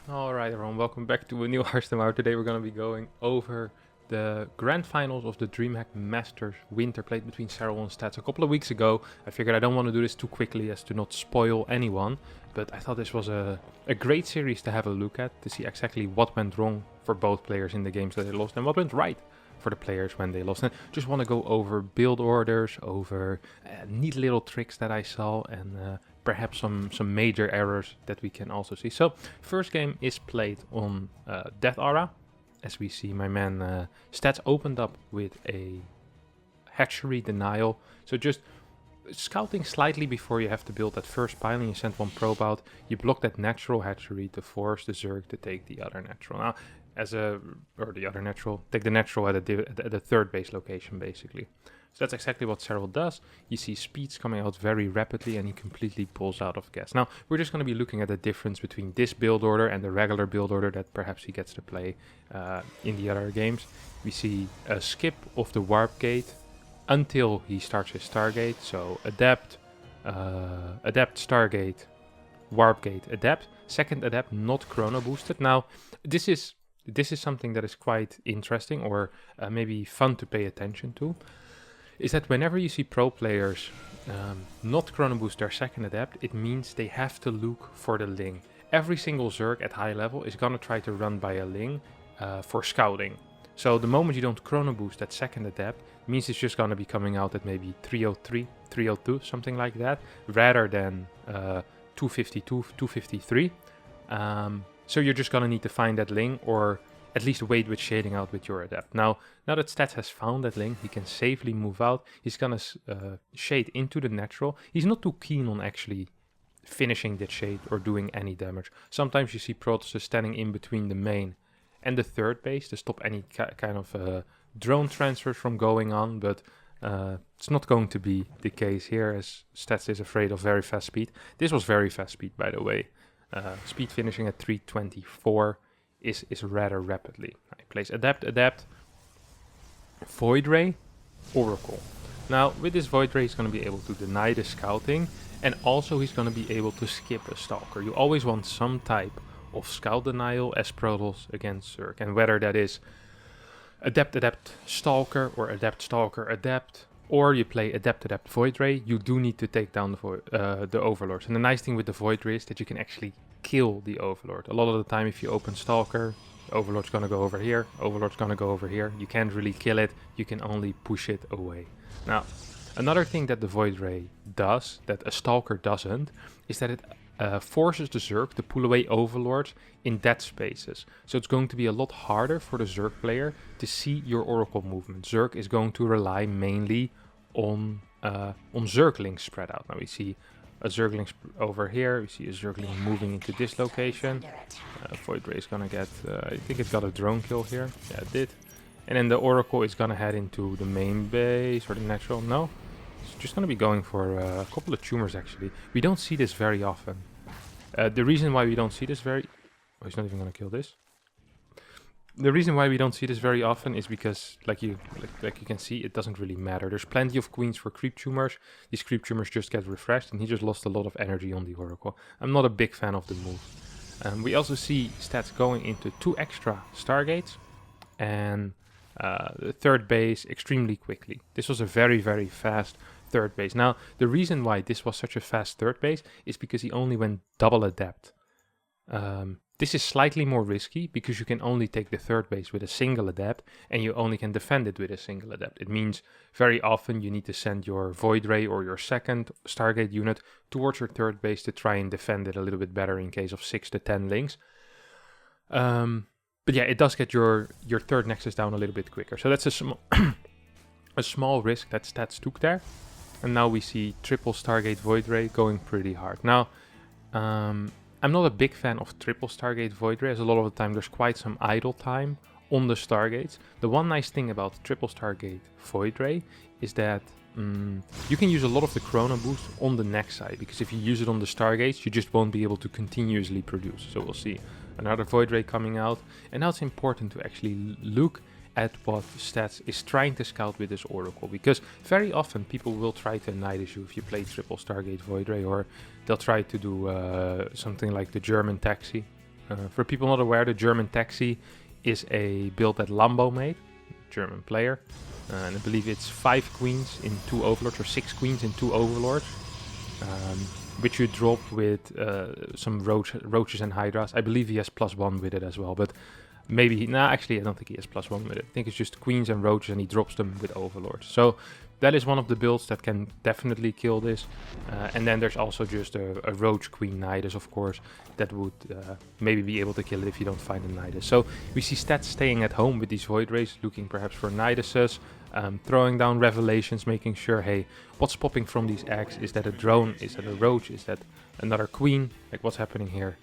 Alright everyone, welcome back to a new Harstem hour. Today we're going to be going over the grand finals of the DreamHack Masters Winter Plate between Serral and Stats. A couple of weeks ago, I figured I don't want to do this too quickly as to not spoil anyone, but I thought this was a great series to have a look at, to see exactly what went wrong for both players in the games that they lost and what went right for the players when they lost. And just want to go over build orders, over neat little tricks that I saw, and perhaps some major errors that we can also see. So first game is played on Death Aura. As we see, my man Stats opened up with a hatchery denial. So just scouting slightly before you have to build that first pile and you send one probe out. You block that natural hatchery to force the Zerg to take the other natural. Now, take the natural at the third base location basically. So that's exactly what Serral does. You see speeds coming out very rapidly and he completely pulls out of gas. Now, we're just going to be looking at the difference between this build order and the regular build order that perhaps he gets to play in the other games. We see a skip of the warp gate until he starts his Stargate. So Adept, Stargate, warp gate, Adept. Second Adept not chrono boosted. Now, this is something that is quite interesting or maybe fun to pay attention to. Is that whenever you see pro players not chrono boost their second adept, it means they have to look for the Ling. Every single Zerg at high level is gonna try to run by a Ling for scouting. So the moment you don't chrono boost that second adept, it means it's just gonna be coming out at maybe 303, 302, something like that, rather than 252, 253. So you're just gonna need to find that Ling or at least wait with shading out with your adept. Now that Stats has found that Ling, he can safely move out. He's gonna shade into the natural. He's not too keen on actually finishing that shade or doing any damage. Sometimes you see Protosses standing in between the main and the third base to stop any kind of drone transfers from going on, but it's not going to be the case here as Stats is afraid of very fast speed. This was very fast speed, by the way. Speed finishing at 324 is rather rapidly. He plays Adept, Void Ray, Oracle. Now, with this Void Ray, he's going to be able to deny the scouting, and also he's going to be able to skip a Stalker. You always want some type of scout denial as Protoss against Zerg, and whether that is Adept, Stalker, or Adept, Stalker, Adept, or you play Adept, Void Ray, you do need to take down the Overlords. And the nice thing with the Void Ray is that you can actually kill the Overlord. A lot of the time if you open Stalker, Overlord's gonna go over here, Overlord's gonna go over here. You can't really kill it, you can only push it away. Now, another thing that the Void Ray does, that a Stalker doesn't, is that it forces the Zerg to pull away Overlords in dead spaces. So it's going to be a lot harder for the Zerg player to see your Oracle movement. Zerg is going to rely mainly on Zerglings spread out. Now we see a Zergling over here, we see a Zergling moving into this location. Void Ray is gonna get, I think it got a drone kill here. Yeah, it did. And then the Oracle is gonna head into the main base or the natural. No, it's just gonna be going for a couple of tumors actually. We don't see this very often. The reason why we don't see this oh, he's not even gonna kill this. The reason why we don't see this very often is because, like you can see, it doesn't really matter. There's plenty of queens for creep tumors. These creep tumors just get refreshed, and he just lost a lot of energy on the Oracle. I'm not a big fan of the move. We also see Stats going into 2 extra Stargates, and the third base extremely quickly. This was a very, very fast third base. Now, the reason why this was such a fast third base is because he only went double adept. This is slightly more risky because you can only take the third base with a single adept and you only can defend it with a single adept. It means very often you need to send your Void Ray or your second Stargate unit towards your third base to try and defend it a little bit better in case of 6 to 10 links. But yeah, it does get your third nexus down a little bit quicker. So that's a small risk that Stats took there. And now we see triple Stargate Void Ray going pretty hard. Now, I'm not a big fan of triple Stargate Void Ray, as a lot of the time there's quite some idle time on the Stargates. The one nice thing about triple Stargate Void Ray is that you can use a lot of the chrono boost on the next side, because if you use it on the Stargates, you just won't be able to continuously produce. So we'll see another Void Ray coming out, and now it's important to actually look at what Stats is trying to scout with this Oracle, because very often people will try to night you if you play triple Stargate Void Ray, or they'll try to do something like the German taxi, For people not aware, the German taxi is a build that Lambo made, German player. And I believe it's 5 queens in 2 overlords, or 6 queens in 2 overlords. Which you drop with some roaches and hydras. I believe he has +1 with it as well, but maybe actually I don't think he has +1 with it. I think it's just queens and roaches, and he drops them with overlords. So that is one of the builds that can definitely kill this. And then there's also just a roach queen nidus, of course, that would maybe be able to kill it if you don't find a nidus. So we see stats staying at home with these void rays, looking perhaps for niduses. Throwing down revelations, making sure, hey, what's popping from these eggs? Is that a drone? Is that a roach? Is that another queen? Like, what's happening here?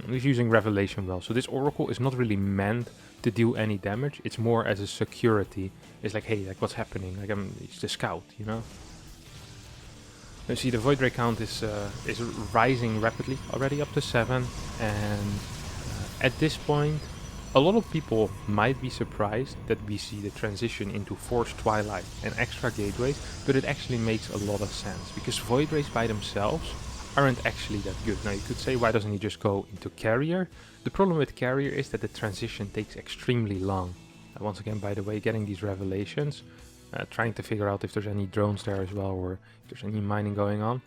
He's using revelation well. So this oracle is not really meant to deal any damage. It's more as a security. It's like, hey, like, what's happening? Like, it's the scout, you know? You see the void ray count is rising rapidly, already up to 7. And at this point, a lot of people might be surprised that we see the transition into Forced Twilight and extra gateways, but it actually makes a lot of sense, because void rays by themselves aren't actually that good. Now you could say, why doesn't he just go into Carrier? The problem with Carrier is that the transition takes extremely long. Once again, by the way, getting these revelations, trying to figure out if there's any drones there as well, or if there's any mining going on.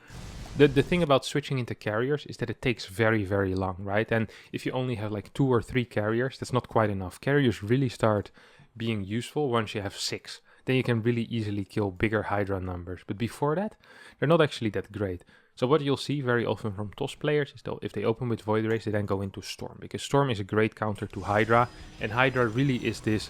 The thing about switching into carriers is that it takes very, very long, right? And if you only have like 2 or 3 carriers, that's not quite enough. Carriers really start being useful once you have 6. Then you can really easily kill bigger Hydra numbers. But before that, they're not actually that great. So what you'll see very often from TOS players is that if they open with Void Rays, they then go into Storm. Because Storm is a great counter to Hydra. And Hydra really is this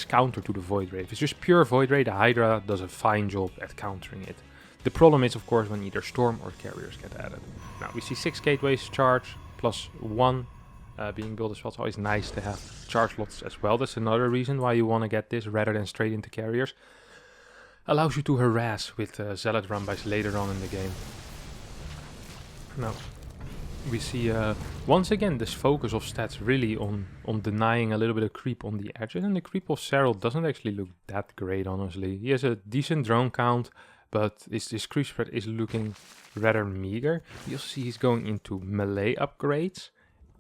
counter to the Void Ray. If it's just pure Void Ray, the Hydra does a fine job at countering it. The problem is, of course, when either Storm or Carriers get added. Now, we see 6 gateways charge, +1 being built as well. It's always nice to have charge lots as well. That's another reason why you want to get this rather than straight into Carriers. Allows you to harass with Zealot Rumbys later on in the game. Now, we see once again this focus of stats really on denying a little bit of creep on the edges. And the creep of Serral doesn't actually look that great, honestly. He has a decent drone count, but his creep spread is looking rather meager. You also see he's going into melee upgrades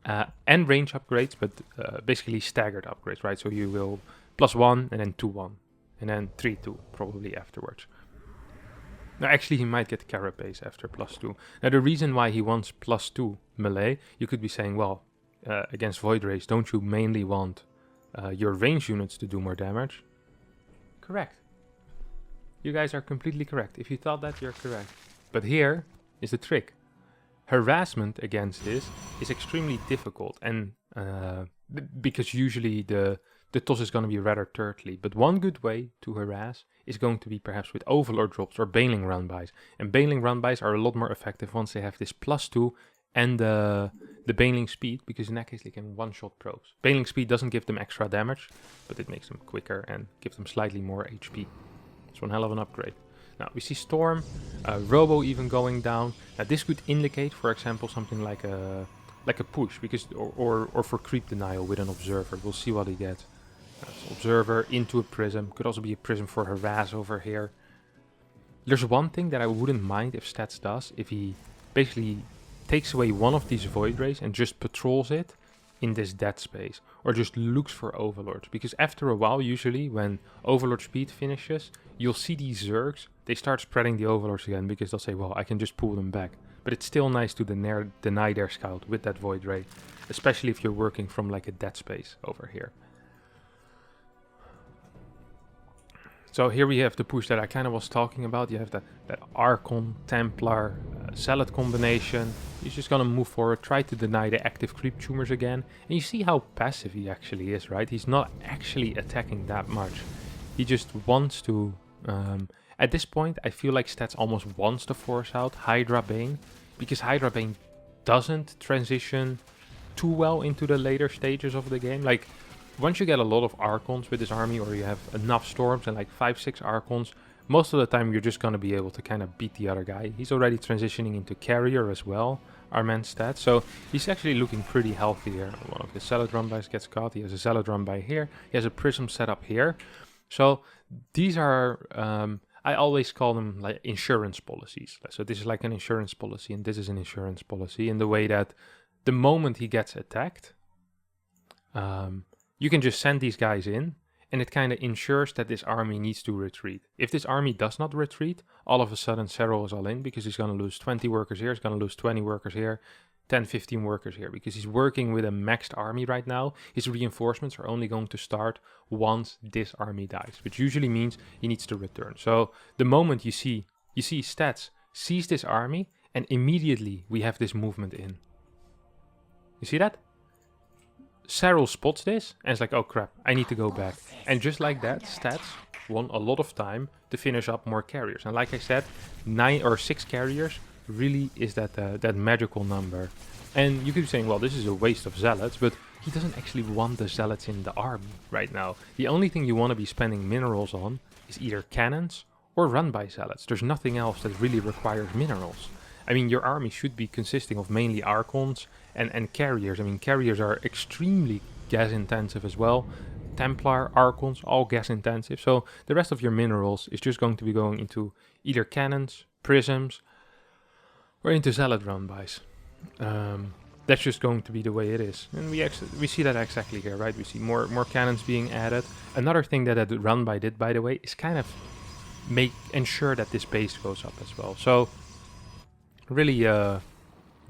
and range upgrades, but basically staggered upgrades, right? So you will +1 and then 2-1 and then 3-2 probably afterwards. Now actually he might get Carapace after +2. Now the reason why he wants +2 melee, you could be saying, well, against Void Rays, don't you mainly want your range units to do more damage? Correct. You guys are completely correct. If you thought that, you're correct. But here is the trick. Harassment against this is extremely difficult, and because usually the toss is going to be rather turtly. But one good way to harass is going to be perhaps with Overlord drops or Baneling Runbys. And Baneling Runbys are a lot more effective once they have this +2 and the Baneling Speed, because in that case they can one-shot probes. Baneling Speed doesn't give them extra damage, but it makes them quicker and gives them slightly more HP. It's one hell of an upgrade. Now we see Storm, Robo even going down. Now this could indicate, for example, something like a push, because or for creep denial with an Observer. We'll see what he gets. So Observer into a Prism. Could also be a Prism for harass over here. There's one thing that I wouldn't mind if Stats does, if he basically takes away one of these Void Rays and just patrols it in this dead space, or just looks for Overlords, because after a while, usually when Overlord speed finishes, you'll see these Zergs, they start spreading the Overlords again, because they'll say, well, I can just pull them back. But it's still nice to deny their scout with that Void Ray, especially if you're working from like a dead space over here. So here we have the push that I kind of was talking about. You have that Archon, Templar, Zealot combination. He's just going to move forward, try to deny the active creep tumors again. And you see how passive he actually is, right? He's not actually attacking that much. He just wants to... at this point, I feel like Stats almost wants to force out Hydra Bane, because Hydra Bane doesn't transition too well into the later stages of the game. Like, once you get a lot of Archons with this army, or you have enough Storms and like 5-6 Archons, most of the time you're just going to be able to kind of beat the other guy. He's already transitioning into Carrier as well, our man Stats. So he's actually looking pretty healthy here. One of the Zealot Runbys gets caught. He has a Zealot Runby here. He has a Prism set up here. So these are... I always call them like insurance policies. So this is like an insurance policy, and this is an insurance policy in the way that the moment he gets attacked, you can just send these guys in, and it kind of ensures that this army needs to retreat. If this army does not retreat, all of a sudden Serral is all in, because he's going to lose 20 workers here, he's going to lose 20 workers here, 10, 15 workers here, because he's working with a maxed army right now. His reinforcements are only going to start once this army dies, which usually means he needs to return. So the moment you see Stats sees this army, and immediately we have this movement in. You see that? Serral spots this and it's like, oh crap, I need to go back. And just like that, Stats won a lot of time to finish up more carriers. And like I said, 9 or 6 carriers really is that magical number. And you could be saying, well, this is a waste of zealots, but he doesn't actually want the zealots in the army right now. The only thing you want to be spending minerals on is either cannons or run by zealots. There's nothing else that really requires minerals. I mean, your army should be consisting of mainly Archons and carriers. I mean, carriers are extremely gas intensive as well. Templar, Archons, all gas intensive. So the rest of your minerals is just going to be going into either cannons, prisms, or into zealot run-bys. That's just going to be the way it is. And we see that exactly here, right? We see more cannons being added. Another thing that run-by did, by the way, is kind of ensure that this base goes up as well. So really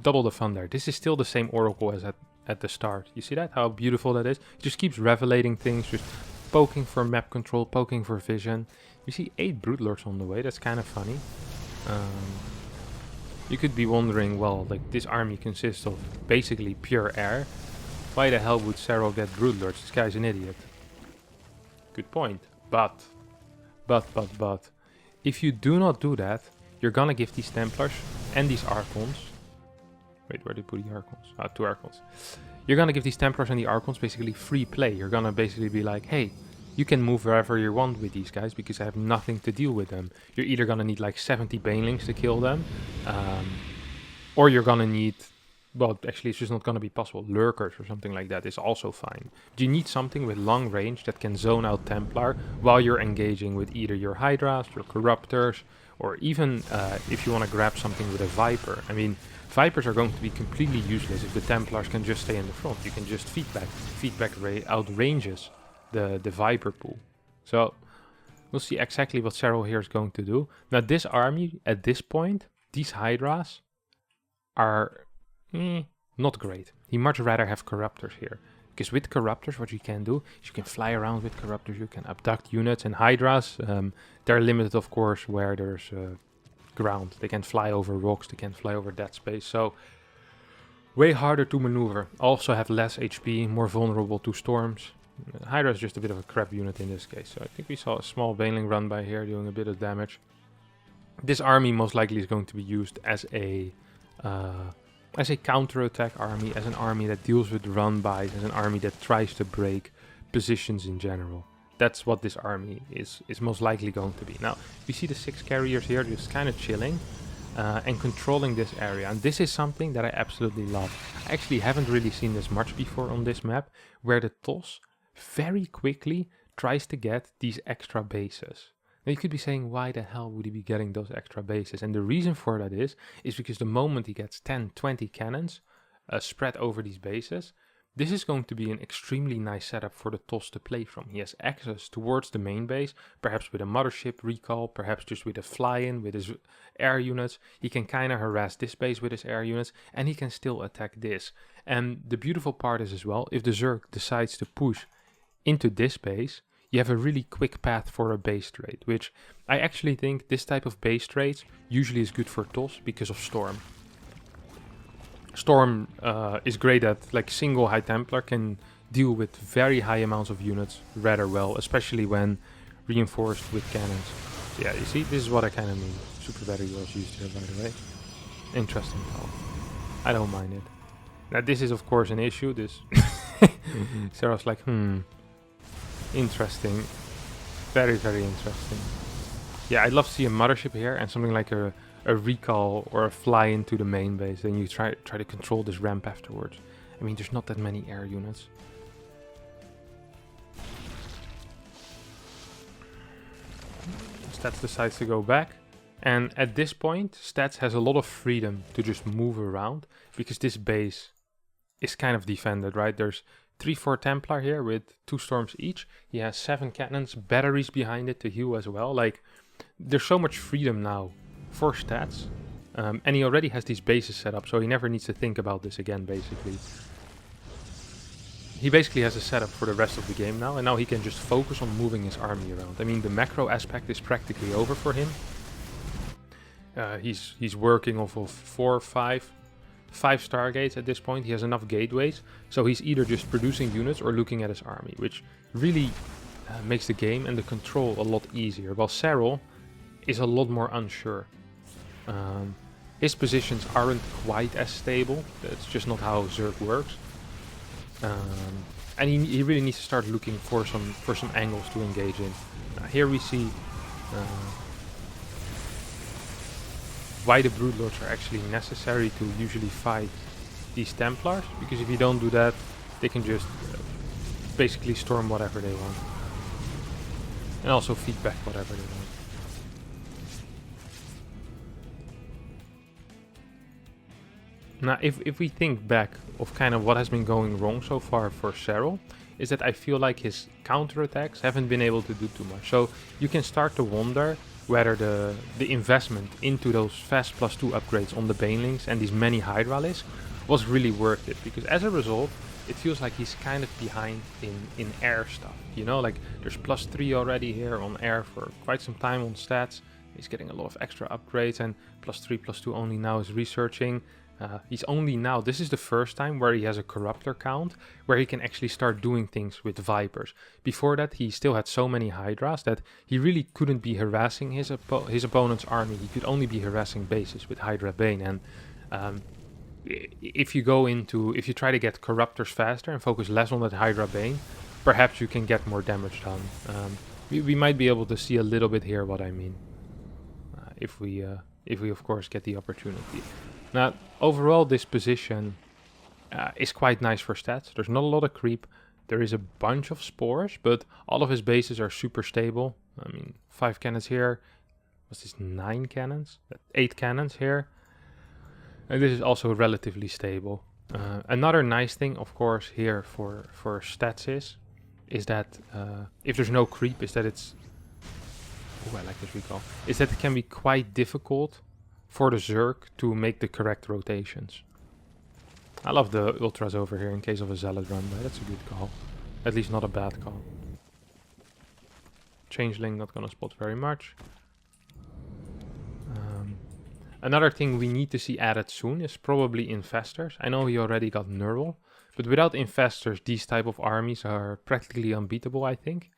double the fun there. This is still the same oracle as at the start. You see that? How beautiful that is? It just keeps revelating things, just poking for map control, poking for vision. You see 8 Broodlords on the way. That's kind of funny. You could be wondering, well, like this army consists of basically pure air. Why the hell would Serral get Broodlords? This guy's an idiot. Good point. But, if you do not do that, you're gonna give these Templars and these Archons... Wait, where did you put the Archons? 2 Archons. You're gonna give these Templars and the Archons basically free play. You're gonna basically be like, hey, you can move wherever you want with these guys because I have nothing to deal with them. You're either gonna need like 70 Banelings to kill them, or you're gonna need... Well, actually it's just not gonna be possible. Lurkers or something like that is also fine. But you need something with long range that can zone out Templar while you're engaging with either your Hydras, your Corruptors, or even if you want to grab something with a Viper. I mean, Vipers are going to be completely useless if the Templars can just stay in the front. You can just feedback outranges the Viper pool. So we'll see exactly what Serral here is going to do. Now this army, at this point, these Hydras are not great. He much rather have Corruptors here. Because with Corruptors, what you can do is you can fly around with Corruptors, you can abduct units, and Hydras, they're limited, of course, where there's ground. They can fly over rocks, they can fly over dead space, so way harder to maneuver. Also have less HP, more vulnerable to storms. Hydra is just a bit of a crap unit in this case, so I think we saw a small Baneling run by here doing a bit of damage. This army most likely is going to be used as a counter-attack army, as an army that deals with run-bys, as an army that tries to break positions in general. That's what this army is most likely going to be. Now, we see the 6 carriers here just kind of chilling and controlling this area. And this is something that I absolutely love. I actually haven't really seen this much before on this map, where the TOS very quickly tries to get these extra bases. Now you could be saying, why the hell would he be getting those extra bases? And the reason for that is because the moment he gets 10, 20 cannons spread over these bases, this is going to be an extremely nice setup for the TOS to play from. He has access towards the main base, perhaps with a mothership recall, perhaps just with a fly-in with his air units. He can kind of harass this base with his air units, and he can still attack this. And the beautiful part is as well, if the Zerg decides to push into this base, you have a really quick path for a base trade, which I actually think this type of base trades usually is good for TOS because of Storm. Storm is great at, like, single High Templar can deal with very high amounts of units rather well, especially when reinforced with cannons. So yeah, you see, this is what I kind of mean. Super battery was used here, by the way. Interesting call. I don't mind it. Now this is of course an issue, this Serral's like, interesting. Very, very interesting. Yeah, I'd love to see a mothership here and something like a recall or a fly into the main base. Then you try to control this ramp afterwards. I mean, there's not that many air units. Stats decides to go back. And at this point, Stats has a lot of freedom to just move around, because this base is kind of defended, right? There's 3-4 Templar here with 2 storms each. He has 7 cannons, batteries behind it to heal as well. Like, there's so much freedom now for Stats. And he already has these bases set up, so he never needs to think about this again, basically. He basically has a setup for the rest of the game now, and now he can just focus on moving his army around. I mean, the macro aspect is practically over for him. He's working off of 5 Stargates at this point. He has enough gateways, so he's either just producing units or looking at his army, which really makes the game and the control a lot easier, while Serral is a lot more unsure. His positions aren't quite as stable. That's just not how Zerg works. And he really needs to start looking for some angles to engage in. Here we see why the Broodlords are actually necessary to usually fight these Templars, because if you don't do that, they can just basically storm whatever they want. And also feed back whatever they want. Now, if we think back of kind of what has been going wrong so far for Serral, is that I feel like his counterattacks haven't been able to do too much. So you can start to wonder whether the investment into those fast +2 upgrades on the Banelings and these many Hydralisks was really worth it. Because as a result, it feels like he's kind of behind in air stuff. You know, like there's +3 already here on air for quite some time on stats. He's getting a lot of extra upgrades, and +3, +2 only now is researching. He's only now, this is the first time where he has a Corruptor count, where he can actually start doing things with Vipers. Before that, he still had so many Hydras that he really couldn't be harassing his opponent's army. He could only be harassing bases with Hydra Bane. And if you try to get Corruptors faster and focus less on that Hydra Bane, perhaps you can get more damage done. We might be able to see a little bit here what I mean, if we of course get the opportunity. Now, overall, this position is quite nice for stats. There's not a lot of creep. There is a bunch of spores, but all of his bases are super stable. I mean, 5 cannons here. What's this? 9 cannons? 8 cannons here. And this is also relatively stable. Another nice thing, of course, here for stats is that if there's no creep, is that it's... Oh, I like this recall. Is that it can be quite difficult for the Zerg to make the correct rotations. I love the Ultras over here in case of a Zealot run, but that's a good call. At least not a bad call. Changeling not gonna spot very much. Another thing we need to see added soon is probably Infestors. I know he already got Neural, but without Infestors, these type of armies are practically unbeatable, I think.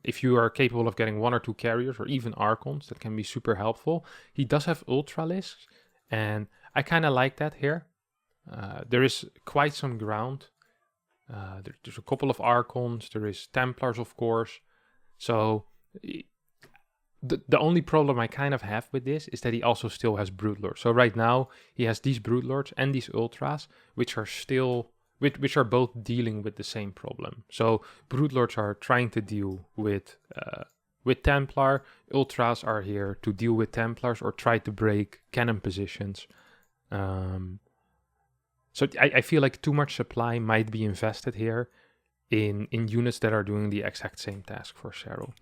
If you are capable of getting 1 or 2 carriers or even Archons, that can be super helpful. He does have Ultralisks, and I kind of like that here. There is quite some ground. There's a couple of Archons, there is Templars, of course. So the only problem I kind of have with this is that he also still has Broodlords. So right now he has these Broodlords and these Ultras, which are still... which are both dealing with the same problem. So Broodlords are trying to deal with Templar. Ultras are here to deal with Templars or try to break cannon positions. So I feel like too much supply might be invested here in units that are doing the exact same task for Serral.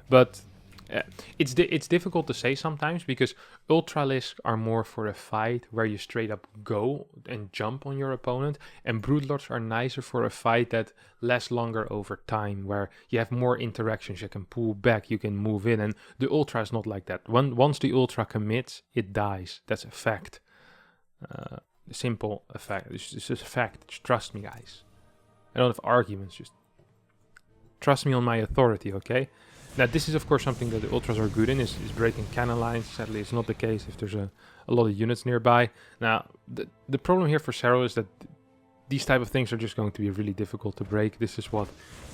But it's difficult to say sometimes, because Ultralisks are more for a fight where you straight up go and jump on your opponent, and Broodlords are nicer for a fight that lasts longer over time, where you have more interactions, you can pull back, you can move in, and the Ultra is not like that. Once the Ultra commits, it dies. That's a fact. Simple effect. It's just a fact. Just trust me, guys. I don't have arguments, just trust me on my authority, okay? Now, this is of course something that the Ultras are good in, is breaking cannon lines. Sadly, it's not the case if there's a lot of units nearby. Now, the problem here for Serral is that these type of things are just going to be really difficult to break. This is what,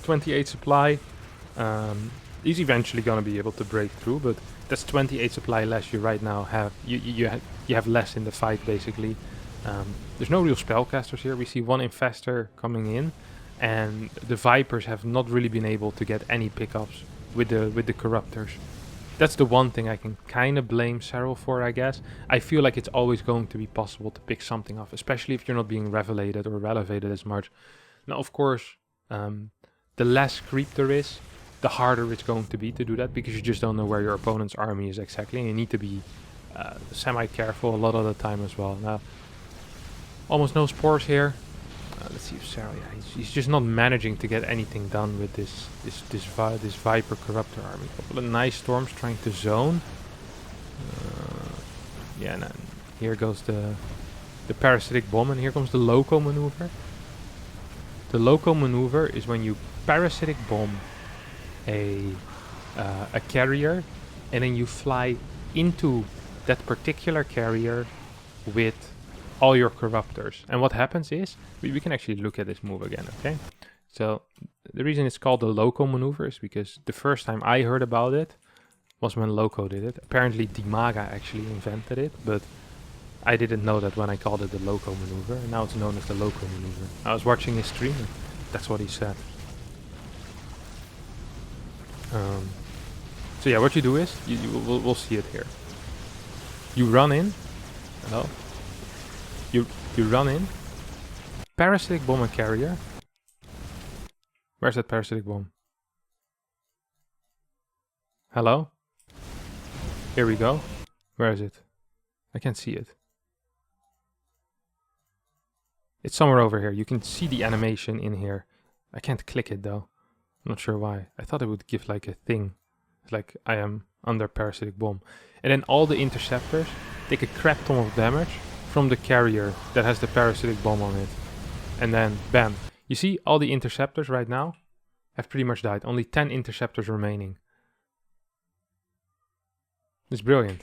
28 supply. He's eventually going to be able to break through, but that's 28 supply less you right now have. You have less in the fight, basically. There's no real spellcasters here. We see 1 Infestor coming in, and the Vipers have not really been able to get any pickups with the Corruptors. That's the one thing I can kind of blame Serral for, I guess. I feel like it's always going to be possible to pick something off, especially if you're not being revelated or relevated as much. Now, of course, the less creep there is, the harder it's going to be to do that, because you just don't know where your opponent's army is exactly, and you need to be semi-careful a lot of the time as well. Now, almost no spores here. Let's see if Serral, yeah, he's just not managing to get anything done with this Viper Corruptor army. A couple of nice storms trying to zone. Yeah, and here goes the Parasitic Bomb, and here comes the Lowko maneuver. The Lowko maneuver is when you Parasitic Bomb a carrier, and then you fly into that particular carrier with all your corruptors. And what happens is, we can actually look at this move again, okay? So the reason it's called the Lowko maneuver is because the first time I heard about it was when Lowko did it. Apparently Dimaga actually invented it, but I didn't know that when I called it the Lowko maneuver, and now it's known as the Lowko maneuver. I was watching his stream, and that's what he said. So yeah, what you do is, we'll see it here. You run in, hello? You run in, Parasitic Bomb a carrier. Where's that Parasitic Bomb? Hello? Here we go. Where is it? I can't see it. It's somewhere over here. You can see the animation in here. I can't click it though. I'm not sure why. I thought it would give like a thing. Like I am under Parasitic Bomb. And then all the interceptors take a crap ton of damage from the carrier that has the Parasitic Bomb on it. And then, bam. You see, all the interceptors right now have pretty much died. Only 10 interceptors remaining. It's brilliant.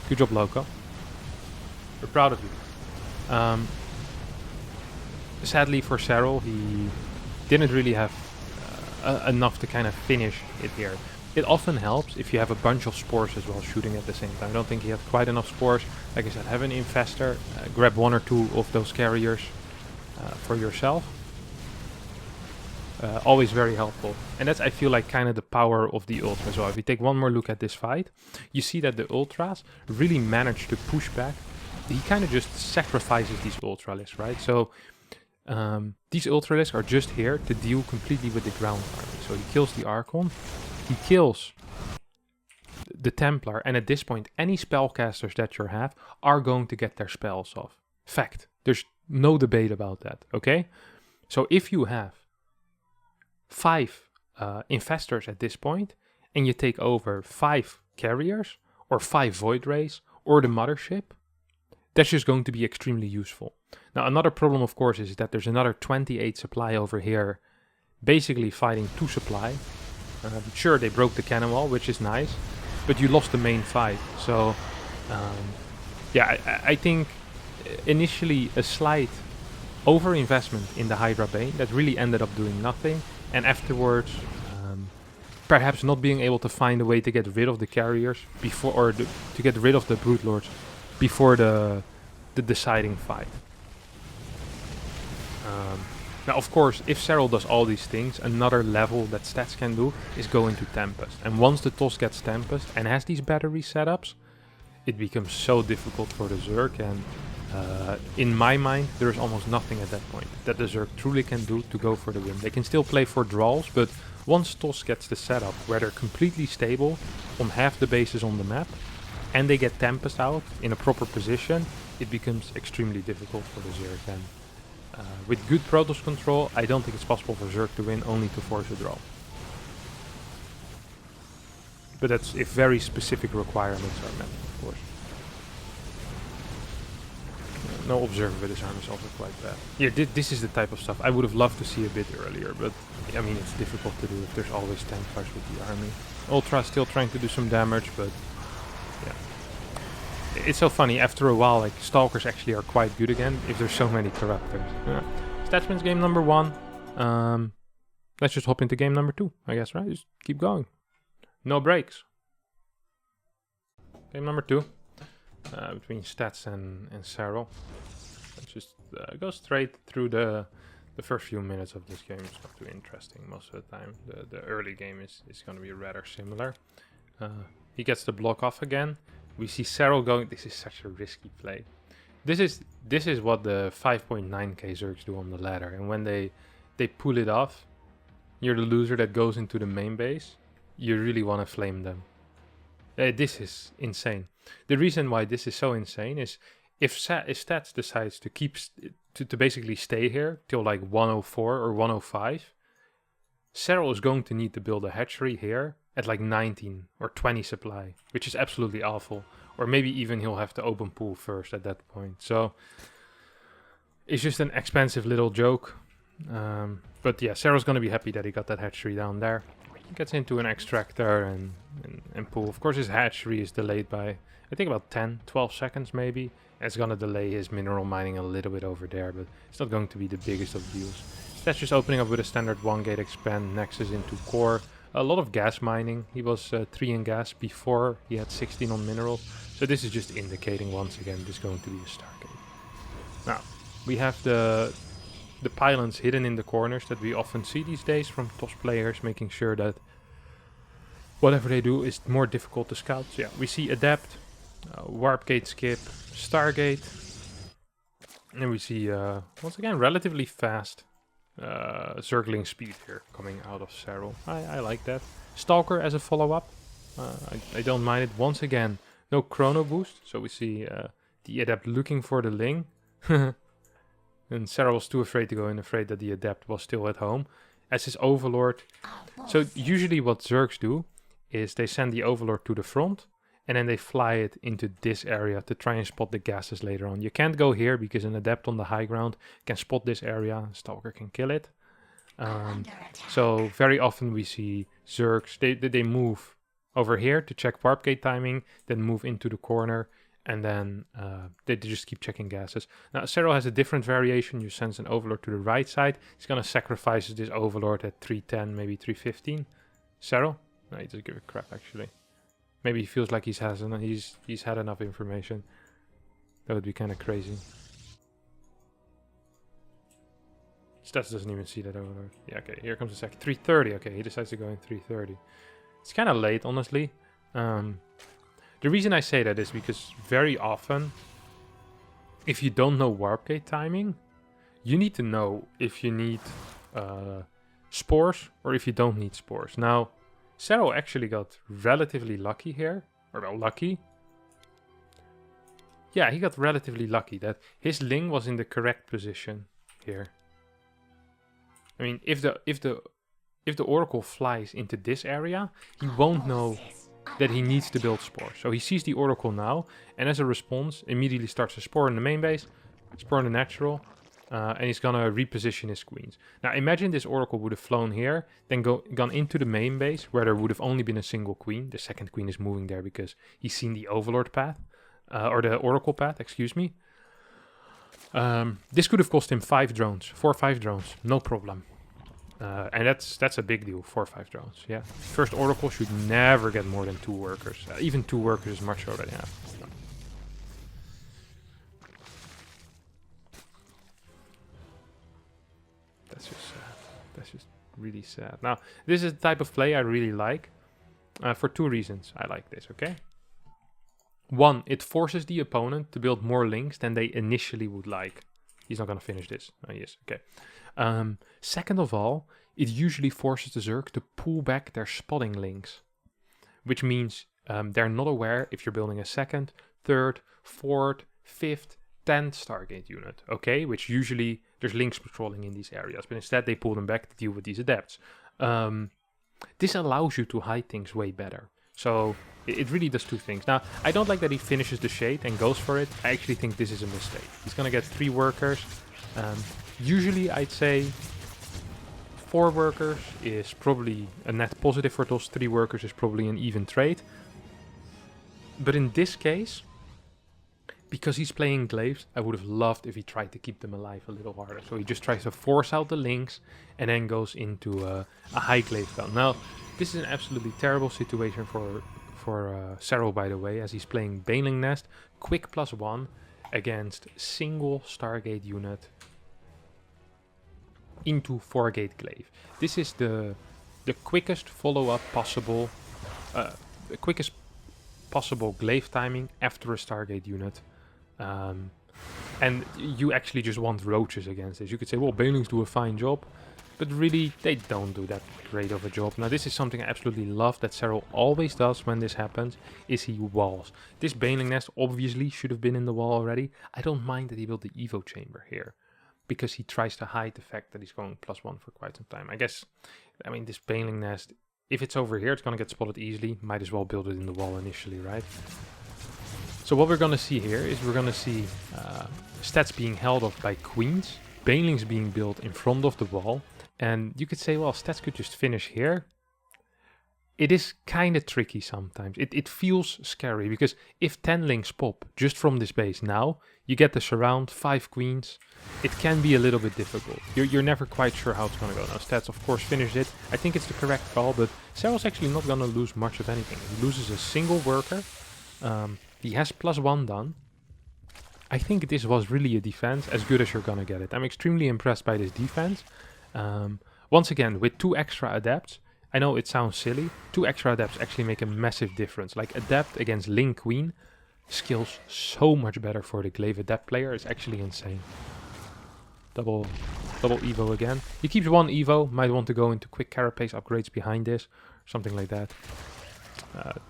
Good job, Lowko. We're proud of you. Sadly for Serral, he didn't really have enough to kind of finish it here. It often helps if you have a bunch of spores as well shooting at the same time. I don't think he had quite enough spores. Like I said, have an infestor, grab one or two of those carriers for yourself. Always very helpful. And that's, I feel like, kind of the power of the Ultra as well. If we take one more look at this fight, you see that the Ultras really managed to push back. He kind of just sacrifices these Ultralisks, right? So these Ultralisks are just here to deal completely with the ground army. So he kills the Archon. He kills the Templar, and at this point, any spellcasters that you have are going to get their spells off. Fact. There's no debate about that, okay? So if you have 5 infestors at this point, and you take over 5 carriers, or 5 Void Rays, or the Mothership, that's just going to be extremely useful. Now, another problem, of course, is that there's another 28 supply over here, basically fighting 2 supply. Sure, they broke the cannon wall, which is nice, but you lost the main fight. So, yeah, I think initially a slight overinvestment in the Hydra Bane that really ended up doing nothing, and afterwards, perhaps not being able to find a way to get rid of the carriers before, or to get rid of the Brood Lords before the deciding fight. Now, of course, if Serral does all these things, another level that Stats can do is go into Tempest. And once the TOS gets Tempest and has these battery setups, it becomes so difficult for the Zerg. And in my mind, there's almost nothing at that point that the Zerg truly can do to go for the win. They can still play for draws, but once TOS gets the setup where they're completely stable on half the bases on the map, and they get Tempest out in a proper position, it becomes extremely difficult for the Zerg. And with good Protoss control, I don't think it's possible for Zerg to win, only to force a draw. But that's if very specific requirements are met, of course. No Observer with his arm is also quite bad. Yeah, this is the type of stuff I would have loved to see a bit earlier, but I mean, it's difficult to do if there's always Templars with the army. Ultra still trying to do some damage, but yeah. It's so funny, after a while, like, Stalkers actually are quite good again, if there's so many Corruptors. Yeah. Statsman's game number 1. Let's just hop into game number 2, I guess, right? Just keep going. No breaks. Game number 2. Between Stats and Serral. Let's just go straight through the first few minutes of this game. It's not too interesting most of the time. The early game is going to be rather similar. He gets the block off again. We see Serral going. This is such a risky play. This is what the 5.9k Zergs do on the ladder. And when they pull it off, you're the loser that goes into the main base. You really want to flame them. This is insane. The reason why this is so insane is if Stats decides to keep to basically stay here till like 104 or 105, Serral is going to need to build a hatchery here at like 19 or 20 supply, which is absolutely awful. Or maybe even he'll have to open pool first at that point. So it's just an expensive little joke. But yeah, Serral's going to be happy that he got that hatchery down there. He gets into an extractor and pool. Of course, his hatchery is delayed by, I think, about 10, 12 seconds maybe. And it's going to delay his mineral mining a little bit over there, but it's not going to be the biggest of deals. That's just opening up with a standard 1 gate expand, Nexus into core. A lot of gas mining. He was 3 in gas before he had 16 on minerals. So this is just indicating once again this is going to be a Stargate. Now, we have the pylons hidden in the corners that we often see these days from TOS players, making sure that whatever they do is more difficult to scout. So yeah, we see Adept, Warp Gate skip, Stargate. And we see, once again, relatively fast circling speed here coming out of Serral. I like that. Stalker as a follow-up. I don't mind it. Once again, no chrono boost. So we see the Adept looking for the Ling. And Serral was too afraid to go in, afraid that the Adept was still at home. As his Overlord. So usually what Zergs do is they send the Overlord to the front. And then they fly it into this area to try and spot the gases later on. You can't go here because an Adept on the high ground can spot this area. Stalker can kill it. So very often we see Zergs, they move over here to check warp gate timing, then move into the corner, and then they just keep checking gases. Now Serral has a different variation. You send an Overlord to the right side. He's going to sacrifice this Overlord at 310, maybe 315. Serral? No, he doesn't give a crap actually. Maybe he feels like he's had enough information. That would be kind of crazy. Stats doesn't even see that Overlord. Yeah, okay, here comes the second. 330, okay, he decides to go in 330. It's kind of late, honestly. The reason I say that is because very often, if you don't know warp gate timing, you need to know if you need spores or if you don't need spores. Now, Serral actually got relatively lucky here. Or well, lucky. Yeah, he got relatively lucky that his Ling was in the correct position here. I mean, if the Oracle flies into this area, he won't know that he needs to build spores. So he sees the Oracle now, and as a response, immediately starts a spore in the main base, spore in the natural, and he's gonna reposition his queens. Now imagine this Oracle would have flown here, then gone into the main base, where there would have only been a single queen. The second queen is moving there because he's seen the Overlord path, or the Oracle path, excuse me. This could have cost him 4 or 5 drones, no problem. And that's a big deal, 4 or 5 drones, yeah. First Oracle should never get more than 2 workers. Even 2 workers is much already enough. That's just sad. That's just really sad. Now, this is the type of play I really like. For 2 reasons I like this, okay? 1, it forces the opponent to build more links than they initially would like. He's not going to finish this. Oh, yes, okay. Second of all, it usually forces the Zerg to pull back their spotting links. Which means they're not aware if you're building a 2nd, 3rd, 4th, 5th, 10th Stargate unit, okay? Which usually there's links patrolling in these areas, but instead they pull them back to deal with these Adepts. This allows you to hide things way better. So it really does 2 things. Now, I don't like that he finishes the Shade and goes for it. I actually think this is a mistake. He's going to get 3 workers. Usually I'd say 4 workers is probably a net positive for those 3 workers is probably an even trade. But in this case, because he's playing glaives, I would have loved if he tried to keep them alive a little harder. So he just tries to force out the links and then goes into a high glaive gun. Now, this is an absolutely terrible situation for Serral, by the way, as he's playing Baneling Nest, quick +1 against single Stargate unit into 4-gate glaive. This is the quickest follow-up possible, the quickest possible glaive timing after a Stargate unit. And you actually just want roaches against this. You could say, well, Banelings do a fine job, but really, they don't do that great of a job. Now, this is something I absolutely love that Serral always does when this happens, is he walls. This Baneling nest obviously should have been in the wall already. I don't mind that he built the Evo chamber here, because he tries to hide the fact that he's going +1 for quite some time. I mean, this Baneling nest, if it's over here, it's going to get spotted easily. Might as well build it in the wall initially, right? So what we're going to see here is we're going to see stats being held off by queens, Banelings being built in front of the wall, and you could say, well, stats could just finish here. It is kind of tricky sometimes. It feels scary, because if 10 links pop just from this base now, you get the surround, 5 queens. It can be a little bit difficult. You're never quite sure how it's going to go. Now, stats, of course, finished it. I think it's the correct call, but Serral's actually not going to lose much of anything. He loses a single worker. He has +1 done. I think this was really a defense as good as you're going to get it. I'm extremely impressed by this defense. Once again, with 2 extra adepts, I know it sounds silly, 2 extra adepts actually make a massive difference. Like adept against Link Queen scales so much better for the glaive adept player. It's actually insane. Double Evo again. He keeps 1 Evo, might want to go into quick carapace upgrades behind this, something like that.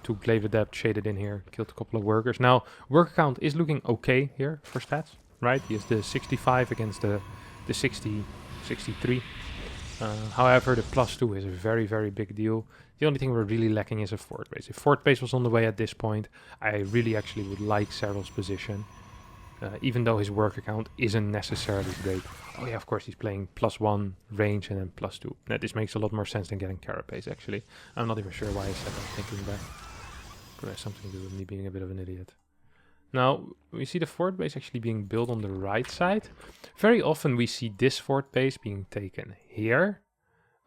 2 glaive adept shaded in here, killed a couple of workers. Now, worker count is looking okay here for stats, right? He has the 65 against the 60, 63. However, the +2 is a very, very big deal. The only thing we're really lacking is a fort base. If fort base was on the way at this point, I really actually would like Serral's position. Even though his worker count isn't necessarily great. Oh yeah, of course he's playing +1 range and then +2. Now, this makes a lot more sense than getting carapace actually. I'm not even sure why I said that thinking back. But it has something to do with me being a bit of an idiot. Now, we see the fort base actually being built on the right side. Very often we see this fort base being taken here.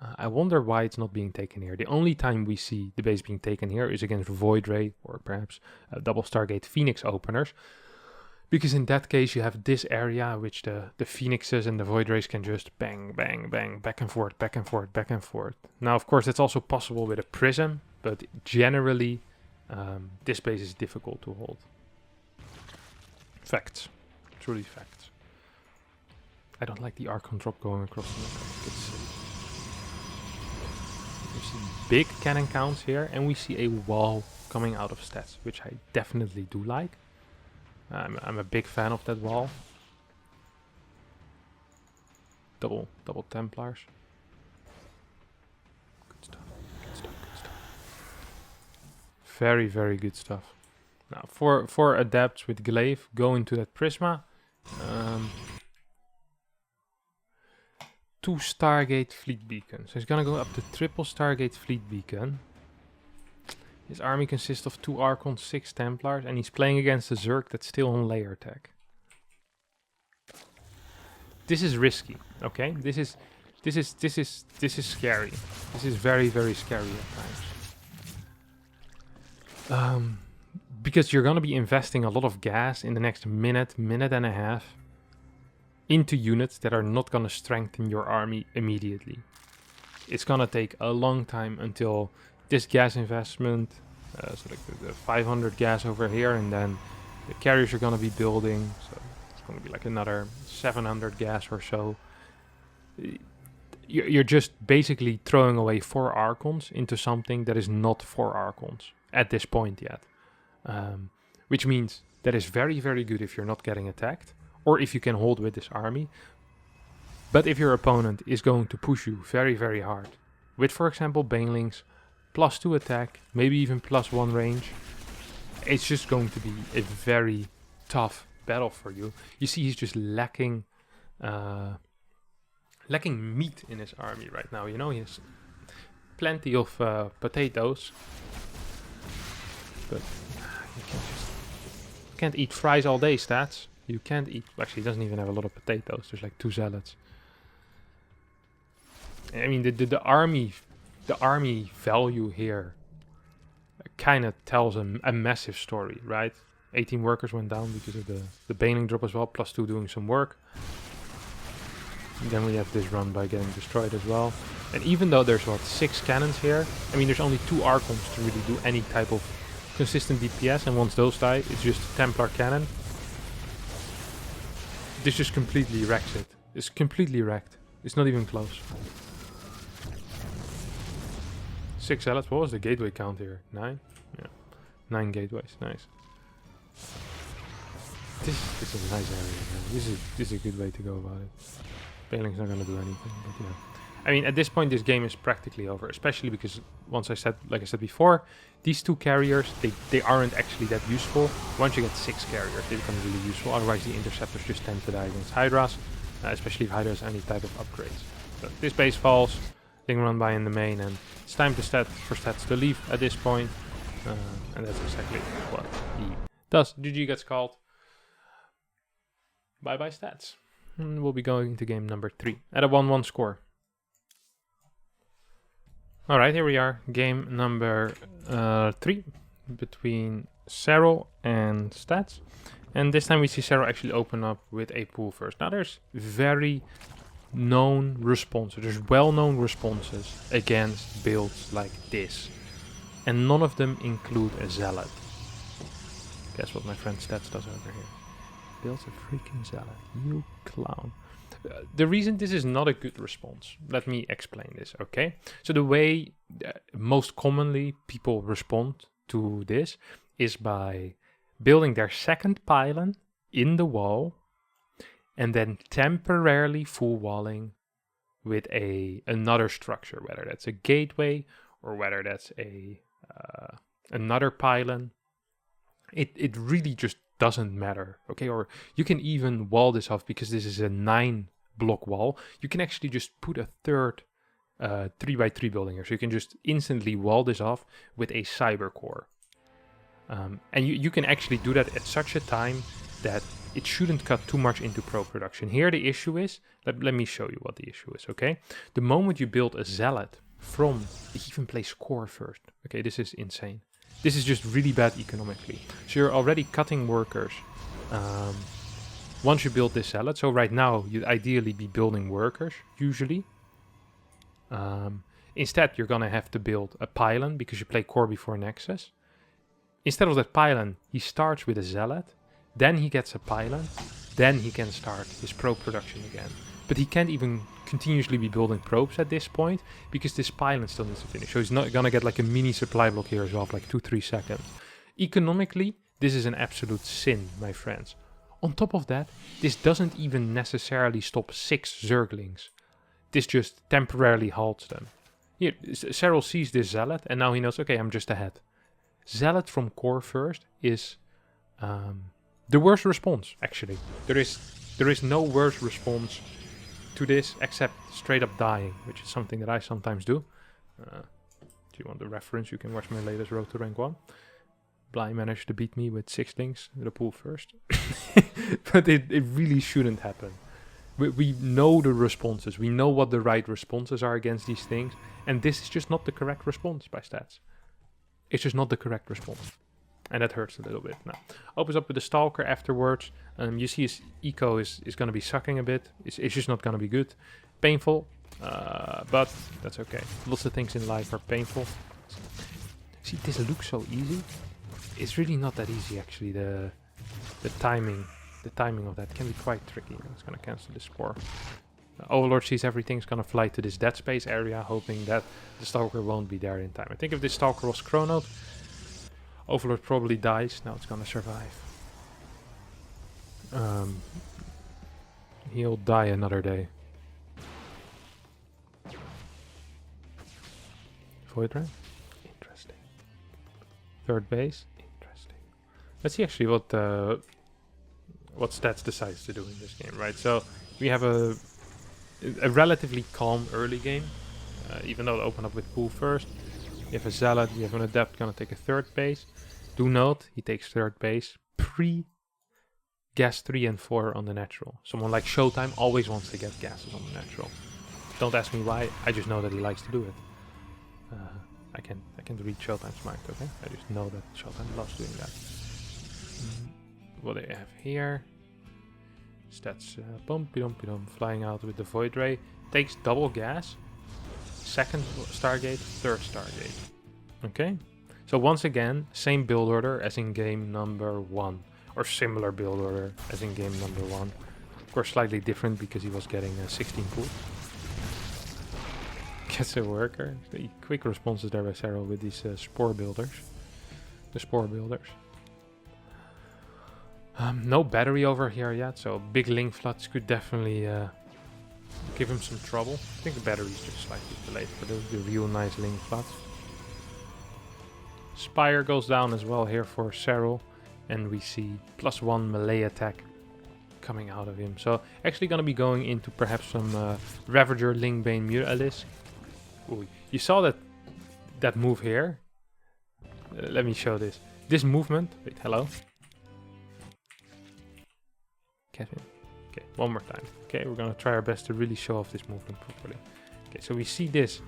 I wonder why it's not being taken here. The only time we see the base being taken here is against Void Ray or perhaps double Stargate Phoenix openers. Because in that case you have this area which the Phoenixes and the Void Rays can just bang, bang, bang, back and forth, back and forth, back and forth. Now, of course, that's also possible with a prism, but generally this base is difficult to hold. Facts. Truly facts. I don't like the Archon drop going across the map. It's silly. We see big cannon counts here, and we see a wall coming out of stats, which I definitely do like. I'm a big fan of that wall. Double Templars. Good stuff. Good stuff. Good stuff. Very, very good stuff. Now, for adepts with glaive, go into that Prisma. 2 Stargate Fleet Beacons. So he's gonna go up to triple Stargate Fleet Beacon. His army consists of 2 Archons, 6 Templars, and he's playing against a Zerg that's still on layer tech. This is risky, okay? This is scary. This is very, very scary at times. Because you're gonna be investing a lot of gas in the next minute and a half into units that are not gonna strengthen your army immediately. It's gonna take a long time until this gas investment, so like the 500 gas over here, and then the carriers are gonna be building, so it's gonna be like another 700 gas or so. You're just basically throwing away 4 Archons into something that is not 4 Archons at this point yet. Which means that is very, very good if you're not getting attacked, or if you can hold with this army. But if your opponent is going to push you very, very hard, with, for example, Banelings, +2 attack, maybe even +1 range, it's just going to be a very tough battle for you. You see he's just lacking meat in his army right now. You know, he has plenty of potatoes, but you can't eat fries all day, stats. You can't eat... Actually, he doesn't even have a lot of potatoes. There's like 2 zealots. I mean, the army value here kind of tells a massive story, right? 18 workers went down because of the Baneling drop as well, +2 doing some work. And then we have this run by getting destroyed as well. And even though there's, what, 6 cannons here, I mean, there's only 2 Archons to really do any type of consistent DPS, and once those die, it's just Templar Cannon. This just completely wrecks it. It's completely wrecked. It's not even close. 6 zealots. What was the gateway count here? 9? Yeah. 9 gateways. Nice. This is a nice area, man. This is a good way to go about it. Bailing's not gonna do anything, but yeah. I mean, at this point, this game is practically over, especially because like I said before, these 2 carriers, they aren't actually that useful. Once you get 6 carriers, they become really useful. Otherwise, the interceptors just tend to die against Hydras, especially if Hydra has any type of upgrades. So this base falls, Ling run by in the main, and it's time for Stats to leave at this point. And that's exactly what he does. GG gets called. Bye-bye Stats. And we'll be going to game number 3 at a 1-1 score. Alright, here we are. Game number 3 between Serral and Stats. And this time we see Serral actually open up with a pool first. Now there's very known responses. There's well-known responses against builds like this. And none of them include a Zealot. Guess what my friend Stats does over here? Builds a freaking Zealot. You clown. The reason this is not a good response, let me explain this, okay? So the way most commonly people respond to this is by building their second pylon in the wall and then temporarily full walling with another structure, whether that's a gateway or whether that's another pylon. It really just doesn't matter, okay? Or you can even wall this off because this is a 9 block wall. You can actually just put a third 3x3 building here, so you can just instantly wall this off with a cyber core. And you can actually do that at such a time that it shouldn't cut too much into pro production. Here the issue is, let me show you what the issue is, okay? The moment you build a Zealot from, you even place core first. Okay, this is insane. This is just really bad economically. So you're already cutting workers once you build this Zealot. So right now, you'd ideally be building workers, usually. Instead, you're going to have to build a pylon because you play core before Nexus. Instead of that pylon, he starts with a Zealot. Then he gets a pylon. Then he can start his probe production again. But he can't even continuously be building probes at this point because this pylon still needs to finish. So he's not going to get like a mini supply block here as well, like 2-3 seconds. Economically, this is an absolute sin, my friends. On top of that, this doesn't even necessarily stop 6 Zerglings. This just temporarily halts them. Here, Serral sees this Zealot and now he knows, okay, I'm just ahead. Zealot from core first is the worst response, actually. There is no worse response to this except straight up dying, which is something that I sometimes do. Do you want the reference? You can watch my latest Road to Rank 1. Bly managed to beat me with 6 links with a pool first. But it really shouldn't happen. We know the responses. We know what the right responses are against these things. And this is just not the correct response by Stats. It's just not the correct response. And that hurts a little bit. Now, opens up with the Stalker afterwards. You see his eco is going to be sucking a bit. It's just not going to be good. Painful, but that's okay. Lots of things in life are painful. See, this looks so easy. It's really not that easy, actually. The timing of that can be quite tricky. It's going to cancel this spore. Overlord sees everything's going to fly to this dead space area, hoping that the Stalker won't be there in time. I think if this Stalker was chronoed, Overlord probably dies. Now it's gonna survive. He'll die another day. Void Ray? Interesting. Third base? Interesting. Let's see actually what Stats decides to do in this game, right? So we have a relatively calm early game, even though it opened up with pool first. You have a Zealot, you have an Adept gonna take a third base. Do note, he takes third base pre-gas 3 and 4 on the natural. Someone like Showtime always wants to get gases on the natural. Don't ask me why, I just know that he likes to do it. I can't read Showtime's mind, okay? I just know that Showtime loves doing that. What do they have here? Stats, bumpy-dumpy-dum, flying out with the Void Ray. Takes double gas. Second Stargate, third Stargate. Okay. So once again, same build order as in game number 1. Or similar build order as in game number 1. Of course, slightly different because he was getting 16 pools. Gets a worker. The quick responses there by Serral with these spore builders. The spore builders. No battery over here yet, so big link floods could definitely give him some trouble. I think the battery is just slightly delayed for the real nice link floods. Spire goes down as well here for Serral, and we see +1 melee attack coming out of him. So actually going to be going into perhaps some Ravager, Lingbane, Mutalisk. Ooh, you saw that move here. Let me show this. This movement. Wait, hello. Kevin. Okay, one more time. Okay, we're gonna try our best to really show off this movement properly. Okay, so we see this.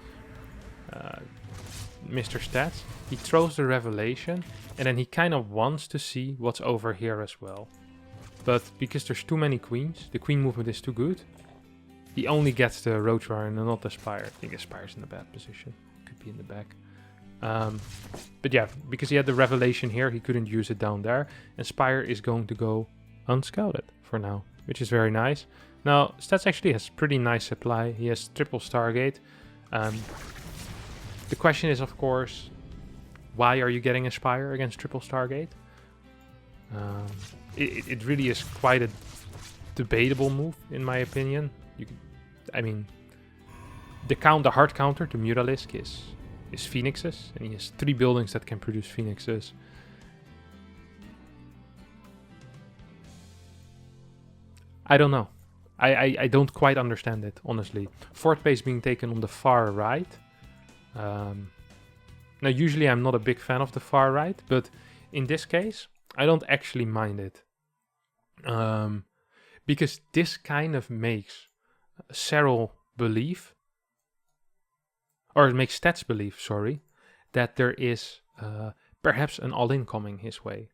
Mr. Stats. He throws the Revelation, and then he kind of wants to see what's over here as well. But because there's too many queens, the queen movement is too good. He only gets the Roach Warrior and not the Spire. I think the Spire's in a bad position. Could be in the back. But yeah, because he had the Revelation here, he couldn't use it down there. And Spire is going to go unscouted for now, which is very nice. Now, Stats actually has pretty nice supply. He has triple Stargate. The question is, of course, why are you getting a Spire against triple Stargate? It really is quite a debatable move, in my opinion. I mean, the hard counter to Mutalisk is Phoenixes, and he has 3 buildings that can produce Phoenixes. I don't know. I don't quite understand it, honestly. Fort base being taken on the far right. Now, usually I'm not a big fan of the far right, but in this case, I don't actually mind it. Because this kind of makes Serral believe, or it makes Stats believe, sorry, that there is perhaps an all-in coming his way.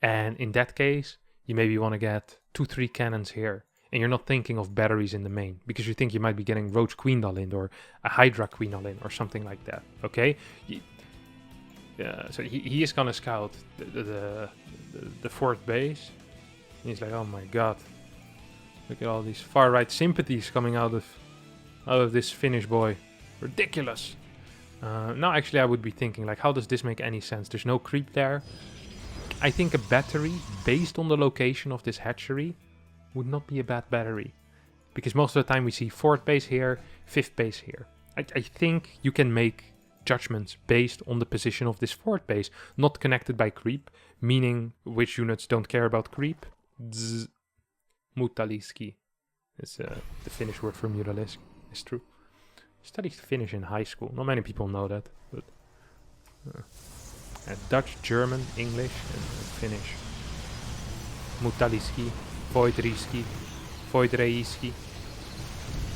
And in that case, you maybe want to get 2-3 cannons here. And you're not thinking of batteries in the main, because you think you might be getting Roach Queen all in, or a Hydra Queen all in, or something like that, okay? So he is gonna scout the fort base. And he's like, oh my god, look at all these far right sympathies coming out of this Finnish boy, ridiculous. Now actually I would be thinking, like, how does this make any sense? There's no creep there. I think a battery based on the location of this hatchery would not be a bad battery, because most of the time we see 4th base here, 5th base here. I think you can make judgments based on the position of this 4th base, not connected by creep, meaning which units don't care about creep. Mutaliski is the Finnish word for Mutalisk. It's true. I studied Finnish in high school. Not many people know that, but Dutch, German, English, and Finnish. Mutaliski, Voidriski, Voidreiski,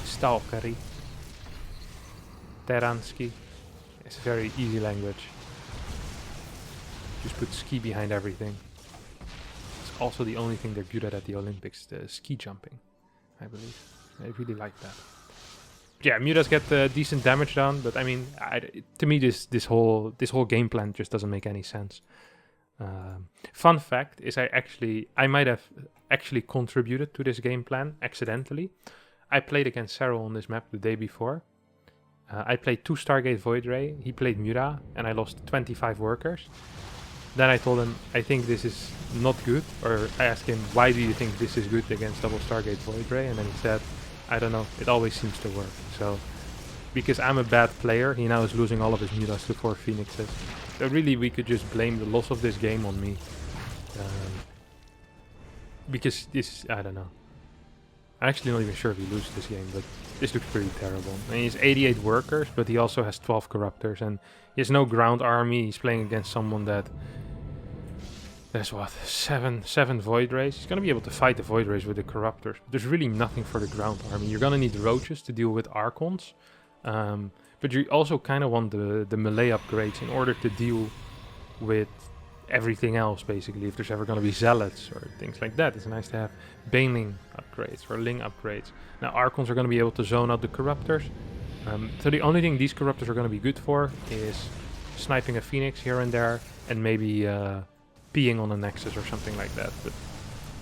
Stalkeri, Teranski. It's a very easy language. Just put ski behind everything. It's also the only thing they're good at the Olympics, the ski jumping, I believe. I really like that. Yeah, Mutas get decent damage done, but I mean, to me this whole game plan just doesn't make any sense. Fun fact is I might have actually contributed to this game plan accidentally. I played against Serral on this map the day before. I played 2 Stargate Void Ray, he played Muta, and I lost 25 workers. Then I told him, I think this is not good, or I asked him, why do you think this is good against double Stargate Void Ray? And then he said, I don't know, it always seems to work. So, because I'm a bad player, he now is losing all of his Mutas to 4 Phoenixes. So really, we could just blame the loss of this game on me. Because this, I don't know. I'm actually not even sure if he loses this game, but this looks pretty terrible. I mean, he's 88 workers, but he also has 12 corruptors, and he has no ground army. He's playing against someone that... There's what, 7 Void Rays? He's gonna be able to fight the Void Rays with the corruptors, but there's really nothing for the ground army. You're gonna need roaches to deal with Archons, but you also kind of want the melee upgrades in order to deal with everything else, basically. If there's ever going to be zealots or things like that, it's nice to have Baneling upgrades or Ling upgrades. Now Archons are going to be able to zone out the corruptors, so the only thing these corruptors are going to be good for is sniping a Phoenix here and there, and maybe peeing on a Nexus or something like that. But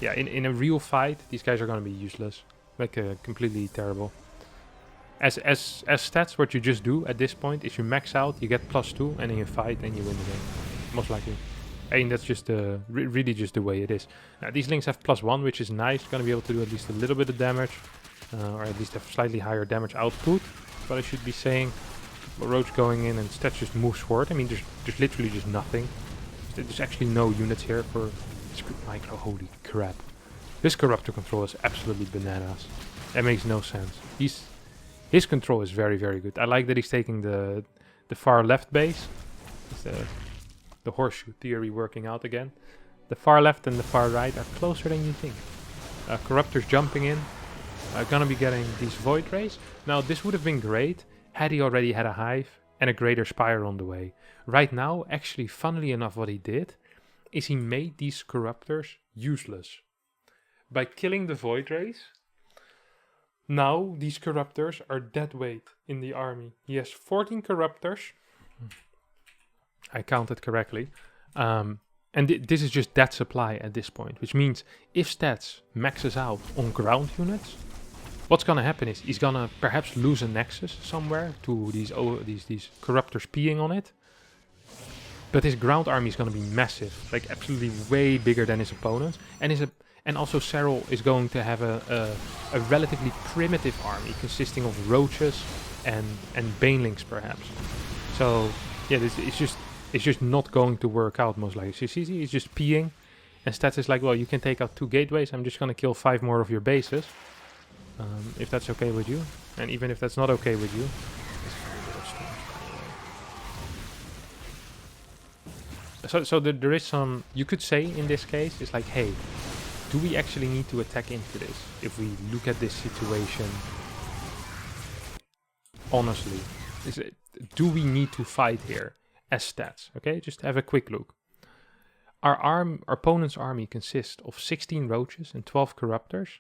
yeah, in a real fight, these guys are going to be useless. Like, completely terrible. As stats, what you just do at this point is you max out, you get +2, and then you fight and you win the game. Most likely. I mean, that's just really just the way it is. Now, these links have +1, which is nice. Going to be able to do at least a little bit of damage. Or at least have slightly higher damage output. But I should be saying, Roach going in and stats just moves forward. I mean, there's literally just nothing. There's actually no units here for micro. Holy crap. This Corruptor control is absolutely bananas. That makes no sense. His control is very, very good. I like that he's taking the far left base. It's the horseshoe theory working out again. The far left and the far right are closer than you think. Corruptor's jumping in. Gonna be getting these Void Rays. Now, this would have been great had he already had a Hive and a Greater Spire on the way. Right now, actually, funnily enough, what he did is he made these Corruptors useless. By killing the Void Rays, now these Corruptors are dead weight in the army. He has 14 Corruptors. I counted correctly. And this is just dead supply at this point, which means if stats maxes out on ground units, what's gonna happen is he's gonna perhaps lose a Nexus somewhere to these Corruptors peeing on it. But his ground army is gonna be massive, like absolutely way bigger than his opponents, and also Serral is going to have a relatively primitive army consisting of roaches and banelings perhaps. So yeah, it's just not going to work out most likely. So he's just peeing, and stats is like, well, you can take out 2 gateways. I'm just gonna kill 5 more of your bases, if that's okay with you. And even if that's not okay with you, so there is some, you could say in this case, it's like, hey, do we actually need to attack into this? If we look at this situation honestly, do we need to fight here as stats? Okay, just have a quick look. Our opponent's army consists of 16 roaches and 12 corruptors.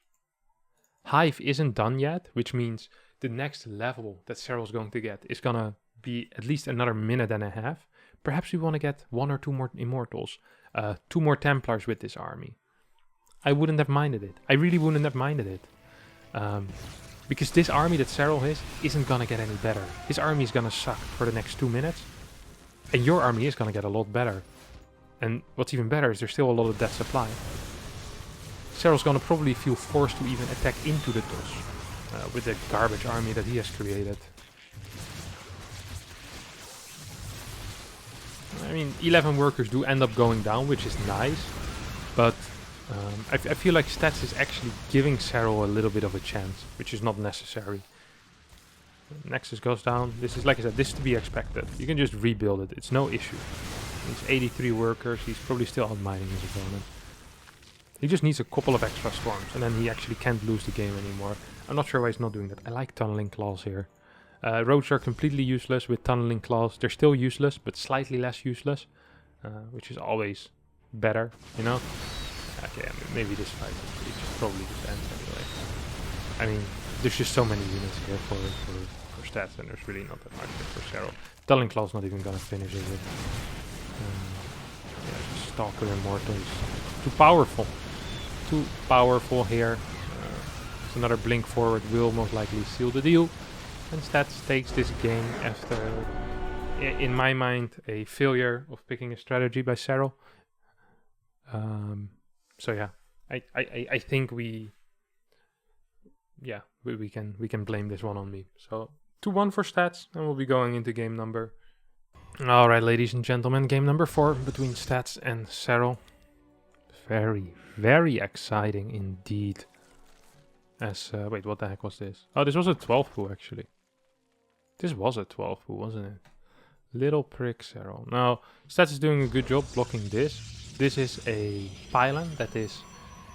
Hive isn't done yet, which means the next level that Serral's going to get is gonna be at least another minute and a half. Perhaps we want to get 1 or 2 more Immortals, 2 more Templars with this army. I wouldn't have minded it. I really wouldn't have minded it. Because this army that Serral has isn't gonna get any better. His army is gonna suck for the next 2 minutes. And your army is gonna get a lot better. And what's even better is there's still a lot of dead supply. Serral's gonna probably feel forced to even attack into the toss with the garbage army that he has created. I mean, 11 workers do end up going down, which is nice, but I feel like stats is actually giving Serral a little bit of a chance, which is not necessary. Nexus goes down. This is, like I said, this is to be expected. You can just rebuild it. It's no issue. He's 83 workers. He's probably still outmining his opponent. He just needs a couple of extra storms, and then he actually can't lose the game anymore. I'm not sure why he's not doing that. I like tunneling claws here. Roads are completely useless with tunneling claws. They're still useless, but slightly less useless, which is always better, you know? Okay, maybe this fight just probably just ends anyway. I mean, there's just so many units here for stats, and there's really not that much for Serral. Tunneling claw's not even gonna finish, is it? Yeah, Stalker Immortals. Too powerful. Too powerful here. So another blink forward will most likely seal the deal. And Stats takes this game after, in my mind, a failure of picking a strategy by Serral. So yeah, I think we can blame this one on me. So 2-1 for Stats, and we'll be going into game number. All right, ladies and gentlemen, game number 4 between Stats and Serral. Very, very exciting indeed. As wait, what the heck was this? Oh, this was a 12 pool actually. This was a 12 pool, wasn't it? Little prick Serral. Now, Stats is doing a good job blocking this. This is a pylon that is,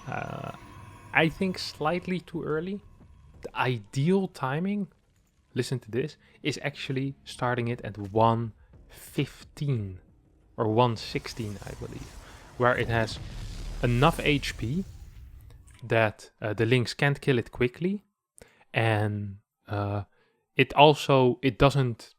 I think, slightly too early. The ideal timing, listen to this, is actually starting it at 115 or 116, I believe, where it has enough HP that the links can't kill it quickly, and it doesn't.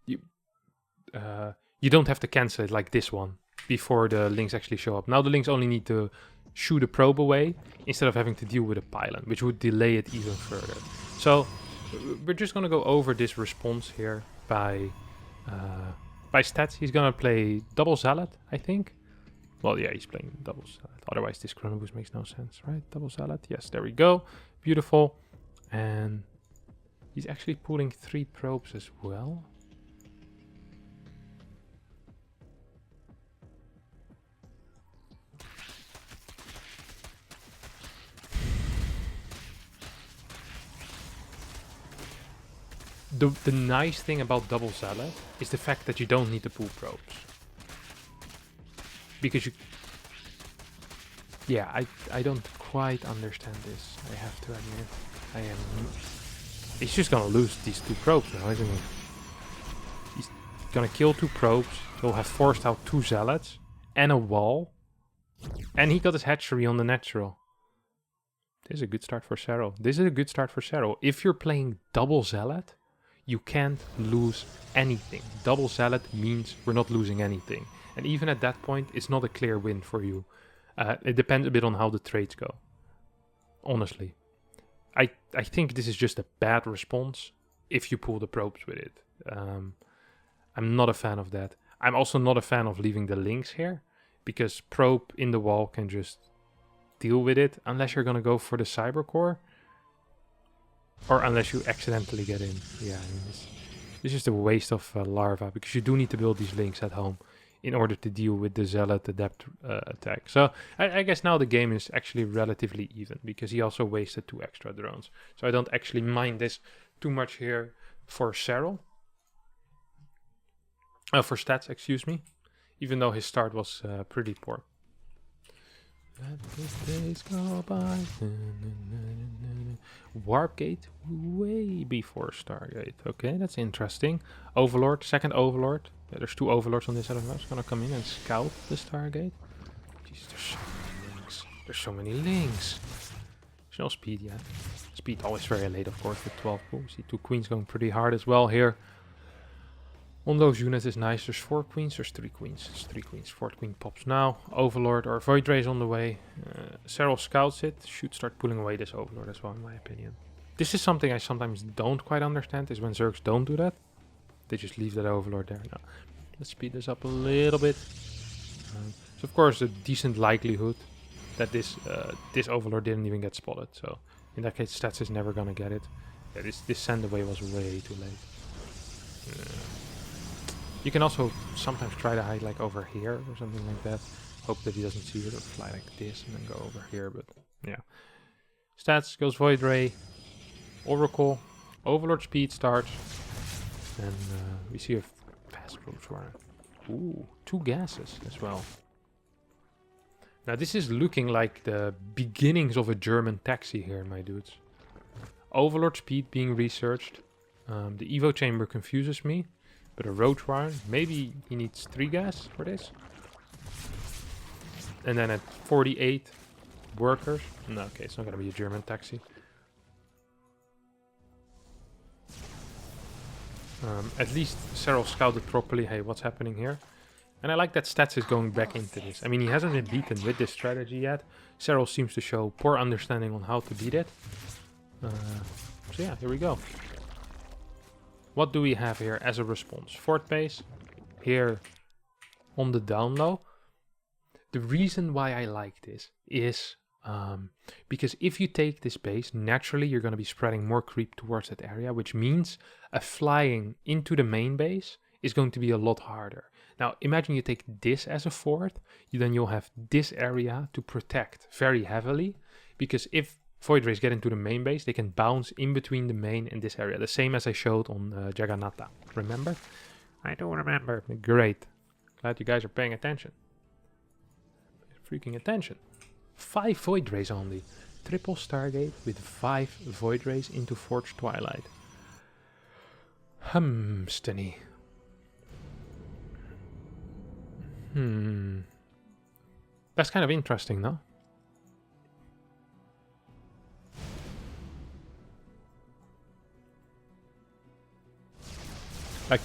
you don't have to cancel it like this one before the links actually show up. Now the links only need to shoot a probe away instead of having to deal with a pylon, which would delay it even further. So we're just going to go over this response here by stats. He's going to play double Zealot, I think. Well, yeah, he's playing double Zealot. Otherwise, this Chrono Boost makes no sense, right? Double Zealot. Yes, there we go. Beautiful. And he's actually pulling 3 probes as well. The nice thing about double Zealot is the fact that you don't need to pull probes. Because you... Yeah, I don't quite understand this, I have to admit. I am... He's just gonna lose these 2 probes now, isn't he? He's gonna kill 2 probes, he'll have forced out 2 Zealots, and a wall. And he got his hatchery on the natural. This is a good start for Serral. This is a good start for Serral. If you're playing double Zealot, you can't lose anything. Double Zealot means we're not losing anything. And even at that point, it's not a clear win for you. It depends a bit on how the trades go. Honestly. I think this is just a bad response if you pull the probes with it. I'm not a fan of that. I'm also not a fan of leaving the links here, because probe in the wall can just deal with it unless you're going to go for the Cybercore. Or unless you accidentally get in. Yeah, I mean, it's just a waste of larva, because you do need to build these links at home in order to deal with the Zealot Adept attack. So I guess now the game is actually relatively even, because he also wasted 2 extra drones. So I don't actually mind this too much here for Serral. For stats, excuse me. Even though his start was pretty poor. Let the days go by. Warp Gate way before Stargate. Okay, that's interesting. Overlord, second Overlord. Yeah, there's 2 Overlords on this side of the house. Gonna come in and scout the Stargate. Jeez, there's so many links. There's so many links. There's no speed yet. Speed always very late, of course, with 12 pools. See 2 queens going pretty hard as well here. On those units is nice. There's 4 queens, there's 3 queens. There's 3 queens. 4th queen pops now. Overlord or Void Ray is on the way. Serral scouts it. Should start pulling away this Overlord as well, in my opinion. This is something I sometimes don't quite understand, is when Zergs don't do that. They just leave that Overlord there. Now, let's speed this up a little bit. So of course, a decent likelihood that this Overlord didn't even get spotted. So in that case, Stats is never gonna get it. Yeah, this send away was way too late. You can also sometimes try to hide like over here or something like that. Hope that he doesn't see it, or fly like this and then go over here, but yeah. Stats goes Void Ray, Oracle, Overlord speed starts, and we see a fast approach run. Ooh, 2 gases as well. Now this is looking like the beginnings of a German taxi here, my dudes. Overlord speed being researched. The Evo chamber confuses me. But a roach wire, maybe he needs 3 gas for this. And then at 48 workers. No, okay, it's not gonna be a German taxi. At least Serral scouted properly. Hey, what's happening here? And I like that Stats is going back into this. I mean, he hasn't been beaten with this strategy yet. Serral seems to show poor understanding on how to beat it. So yeah, here we go. What do we have here as a response? Fort base here on the down low. The reason why I like this is because if you take this base, naturally you're going to be spreading more creep towards that area, which means a flying into the main base is going to be a lot harder. Now imagine you take this as a fort, then you'll have this area to protect very heavily, because if Void Rays get into the main base, they can bounce in between the main and this area. The same as I showed on Jagannatha. Remember? I don't remember. Great. Glad you guys are paying attention. Freaking attention. 5 Void Rays only. Triple Stargate with 5 Void Rays into Forged Twilight. Stunny. That's kind of interesting, no? Like,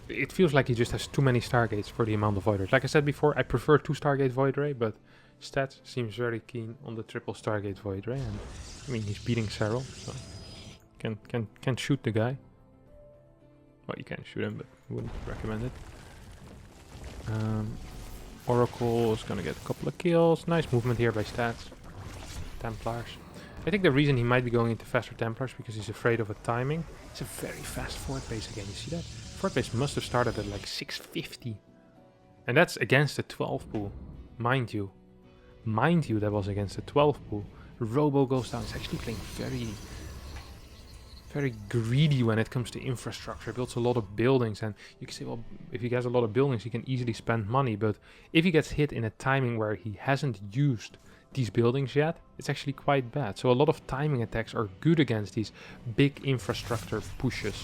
it feels like he just has too many Stargates for the amount of Void Rays. Like I said before, I prefer 2 Stargate Void Ray, but Stats seems very keen on the triple Stargate Void Ray. And I mean, he's beating Serral, so can shoot the guy. Well, you can shoot him, but wouldn't recommend it. Oracle is gonna get a couple of kills. Nice movement here by Stats. Templars. I think the reason he might be going into faster Templars because he's afraid of a timing. It's a very fast fort base again. You see that? Fort base must have started at like 650. And that's against the 12 pool. Mind you. Mind you, that was against the 12 pool. Robo goes down. He's actually playing very greedy when it comes to infrastructure. Builds a lot of buildings, and you can say, well, if he has a lot of buildings, he can easily spend money. But if he gets hit in a timing where he hasn't used these buildings yet, it's actually quite bad. So a lot of timing attacks are good against these big infrastructure pushes.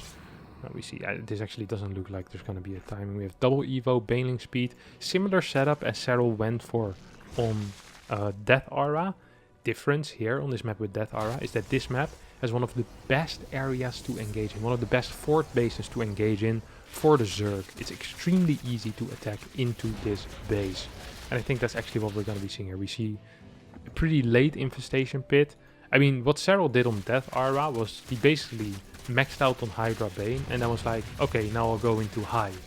Now we see, this actually doesn't look like there's going to be a timing. We have double Evo, Baneling speed, similar setup as Serral went for on Death Aura. Difference here on this map with Death Aura is that this map has one of the best areas to engage in, one of the best fort bases to engage in for the Zerg. It's extremely easy to attack into this base. And I think that's actually what we're going to be seeing here. We see a pretty late infestation pit. I mean, what Serral did on Death Aura was he basically maxed out on Hydra Bane and then was like, okay, now I'll go into Hive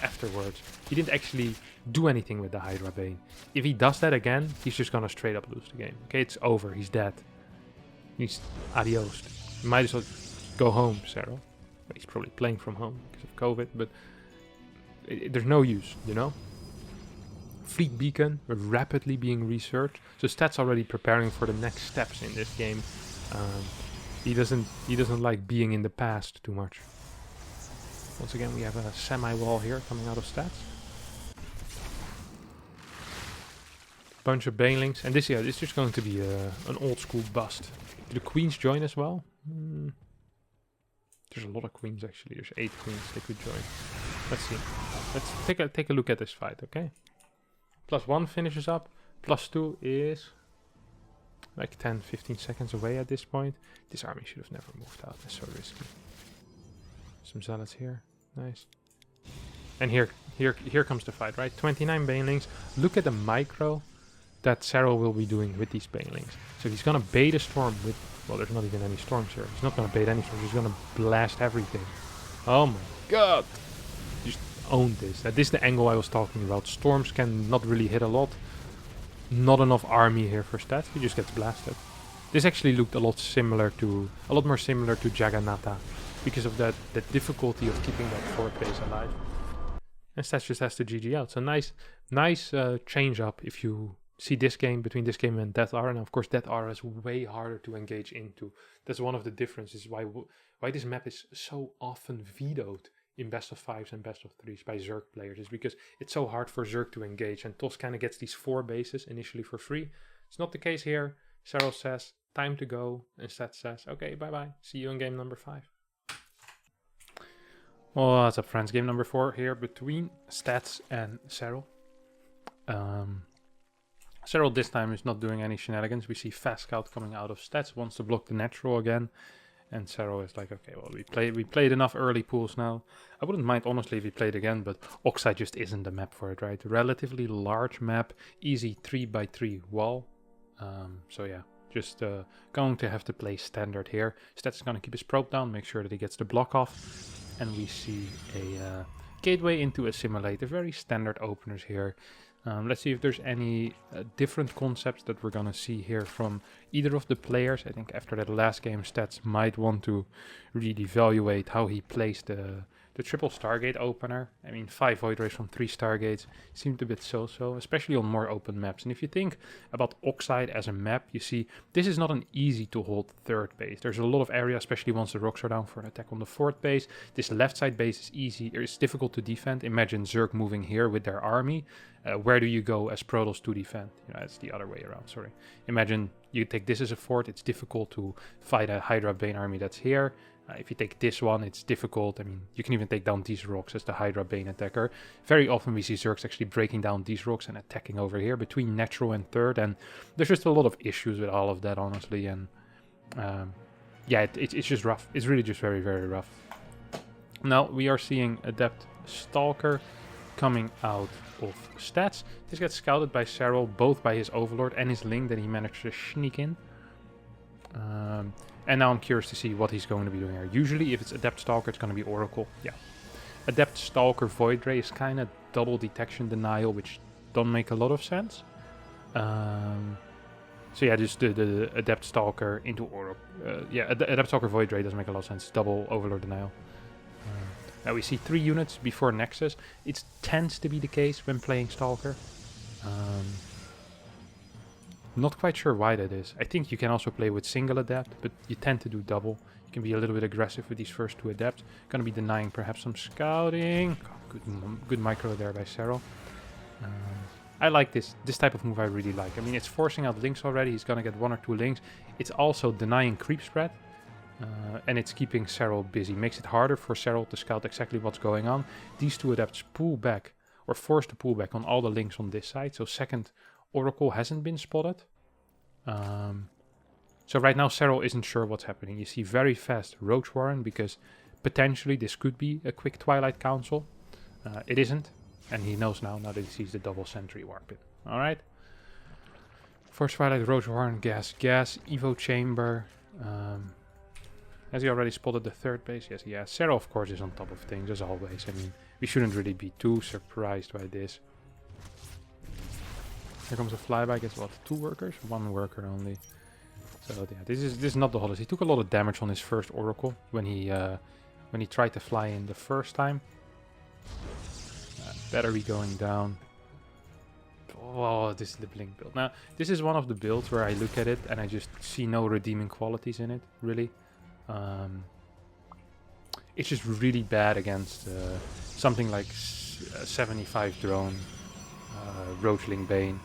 afterwards. He didn't actually do anything with the Hydra Bane. If he does that again, he's just going to straight up lose the game. Okay, it's over. He's dead. He's adios. You might as well go home, Serral. He's probably playing from home because of COVID, but there's no use, you know? Fleet Beacon rapidly being researched. So Stats already preparing for the next steps in this game. He doesn't like being in the past too much. Once again, we have a semi-wall here coming out of Stats. Bunch of Banelings, and this is just going to be an old school bust. Do the queens join as well? There's a lot of queens actually. There's 8 queens they could join. Let's see. Let's take a look at this fight, okay? +1 finishes up. +2 is like 10-15 seconds away at this point. This army should have never moved out. That's so risky. Some zealots here. Nice. And here comes the fight, right? 29 Banelings. Look at the micro that Serral will be doing with these Banelings. So he's gonna bait a storm with, well, there's not even any storms here. He's not gonna bait any storms, he's gonna blast everything. Oh my god! Just own this. This is the angle I was talking about. Storms can not really hit a lot. Not enough army here for Stats, he just gets blasted. This actually looked a lot more similar to Jagannatha, because of the difficulty of keeping that fort base alive. And Stats just has to GG out. So nice change up if you see this game, between this game and Death Aura. And of course Death Aura is way harder to engage into. That's one of the differences why this map is so often vetoed in best of 5s and best of 3s by Zerg players, is because it's so hard for Zerg to engage, and TOS kind of gets these 4 bases initially for free. It's not the case here. Serral says time to go, and Stats says okay, bye bye, see you in game number 5. Well, what's up friends, game number 4 here between Stats and Serral. Serral this time is not doing any shenanigans. We see Fast Scout coming out of Stats, wants to block the natural again. And Serral is like, okay, well, we played enough early pools now. I wouldn't mind, honestly, if we played again, but Oxide just isn't the map for it, right? Relatively large map, easy 3x3 wall. So yeah, just going to have to play standard here. Stats is going to keep his probe down, make sure that he gets the block off. And we see a gateway into a simulator. Very standard openers here. Let's see if there's any different concepts that we're gonna see here from either of the players. I think after that last game, Stats might want to really evaluate how he plays the triple Stargate opener. I mean, 5 Void Rays from 3 Stargates seemed a bit so-so, especially on more open maps. And if you think about Oxide as a map, you see this is not an easy to hold third base. There's a lot of area, especially once the rocks are down, for an attack on the fourth base. This left side base is easy, it's difficult to defend. Imagine Zerg moving here with their army. Where do you go as Protoss to defend? You know, it's the other way around, sorry. Imagine you take this as a fort, it's difficult to fight a Hydra Bane army that's here. If you take this one, it's difficult. I mean, you can even take down these rocks as the Hydra Bane attacker. Very often we see Zergs actually breaking down these rocks and attacking over here between natural and third. And there's just a lot of issues with all of that, honestly. And yeah, it's just rough. It's really just very, very rough. Now we are seeing Adept Stalker coming out of Stats. This gets scouted by Serral, both by his Overlord and his Link that he managed to sneak in. And now I'm curious to see what he's going to be doing here. Usually if it's Adept Stalker, it's going to be Oracle. Yeah. Adept Stalker Void Ray is kind of double detection denial, which don't make a lot of sense. So yeah, just the Adept Stalker into Oracle. Adept Stalker Void Ray doesn't make a lot of sense. Double Overlord denial. Now we see 3 units before Nexus. It tends to be the case when playing Stalker. Not quite sure why that is. I think you can also play with single Adept, but you tend to do double. You can be a little bit aggressive with these first 2 Adepts. Gonna be denying perhaps some scouting. Good micro there by Serral. I like this type of move. I really like. I mean, it's forcing out links already. He's gonna get 1 or 2 links. It's also denying creep spread. And it's keeping Serral busy. Makes it harder for Serral to scout exactly what's going on. These 2 Adepts pull back, or force to pull back on all the links on this side. So second Oracle hasn't been spotted. So right now Serral isn't sure what's happening. You see very fast Roach Warren, because potentially this could be a quick Twilight Council. It isn't. And he knows now that he sees the double sentry warp it. Alright. For Twilight, Roach Warren, Gas, Evo Chamber. Has he already spotted the 3rd base? Yes, he has. Serral, of course, is on top of things, as always. I mean, we shouldn't really be too surprised by this. Here comes a flyby. Gets what? 2 workers? 1 worker only. So yeah, this is not the hottest. He took a lot of damage on his first Oracle when he tried to fly in the first time. Battery going down. Oh, this is the Blink build. Now, this is one of the builds where I look at it and I just see no redeeming qualities in it, really. It's just really bad against something like 75 drone, Roachling Bane.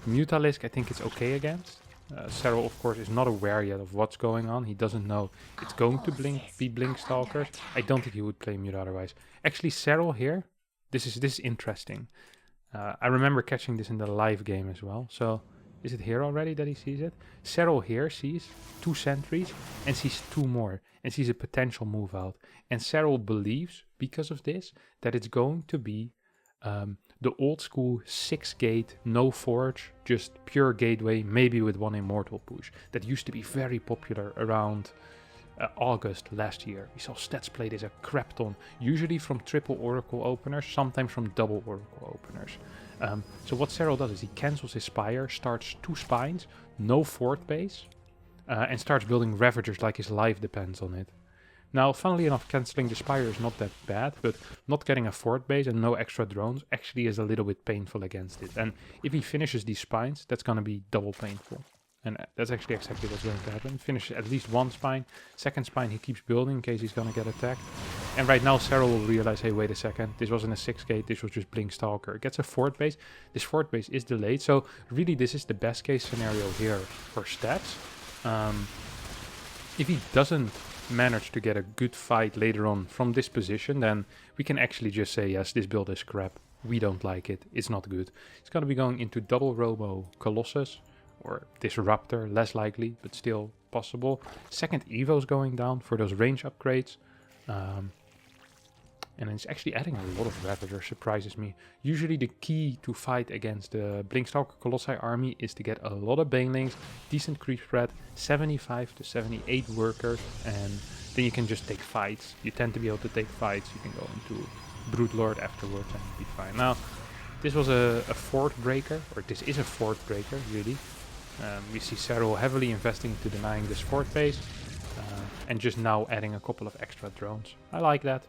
Mutalisk I think it's okay against. Serral of course is not aware yet of what's going on. He doesn't know it's going to be Blink Stalkers. I don't think he would play Mute otherwise. Actually Serral here, this is interesting. I remember catching this in the live game as well. So is it here already that he sees it? Serral here sees 2 sentries and sees 2 more and sees a potential move out. And Serral believes, because of this, that it's going to be the old school 6 gate, no forge, just pure gateway, maybe with 1 immortal push. That used to be very popular around August last year. We saw Stats play this a crap ton, usually from triple Oracle openers, sometimes from double Oracle openers. So what Serral does is he cancels his Spire, starts 2 spines, no fort base, and starts building Ravagers like his life depends on it. Now, funnily enough, cancelling the Spire is not that bad, but not getting a fort base and no extra drones actually is a little bit painful against it. And if he finishes these spines, that's going to be double painful. And that's actually exactly what's going to happen. Finishes at least 1 spine. 2nd spine he keeps building in case he's going to get attacked. And right now Serral will realize, hey, wait a second, this wasn't a 6 gate, this was just Blink Stalker. Gets a fort base. This fort base is delayed, so really this is the best case scenario here for Stats. If he doesn't manage to get a good fight later on from this position, then we can actually just say, yes, this build is crap. We don't like it. It's not good. It's going to be going into double Robo Colossus or Disruptor, less likely, but still possible. 2nd Evo's going down for those range upgrades. And it's actually adding a lot of Ravager, surprises me. Usually the key to fight against the Blinkstalker Colossi army is to get a lot of Banelings, decent creep spread, 75 to 78 workers, and then you can just take fights. You tend to be able to take fights. You can go into Brute Lord afterwards and be fine. Now, this was a fort breaker, or this is a fort breaker, really. We see Serral heavily investing into denying this fort base, and just now adding a couple of extra drones. I like that.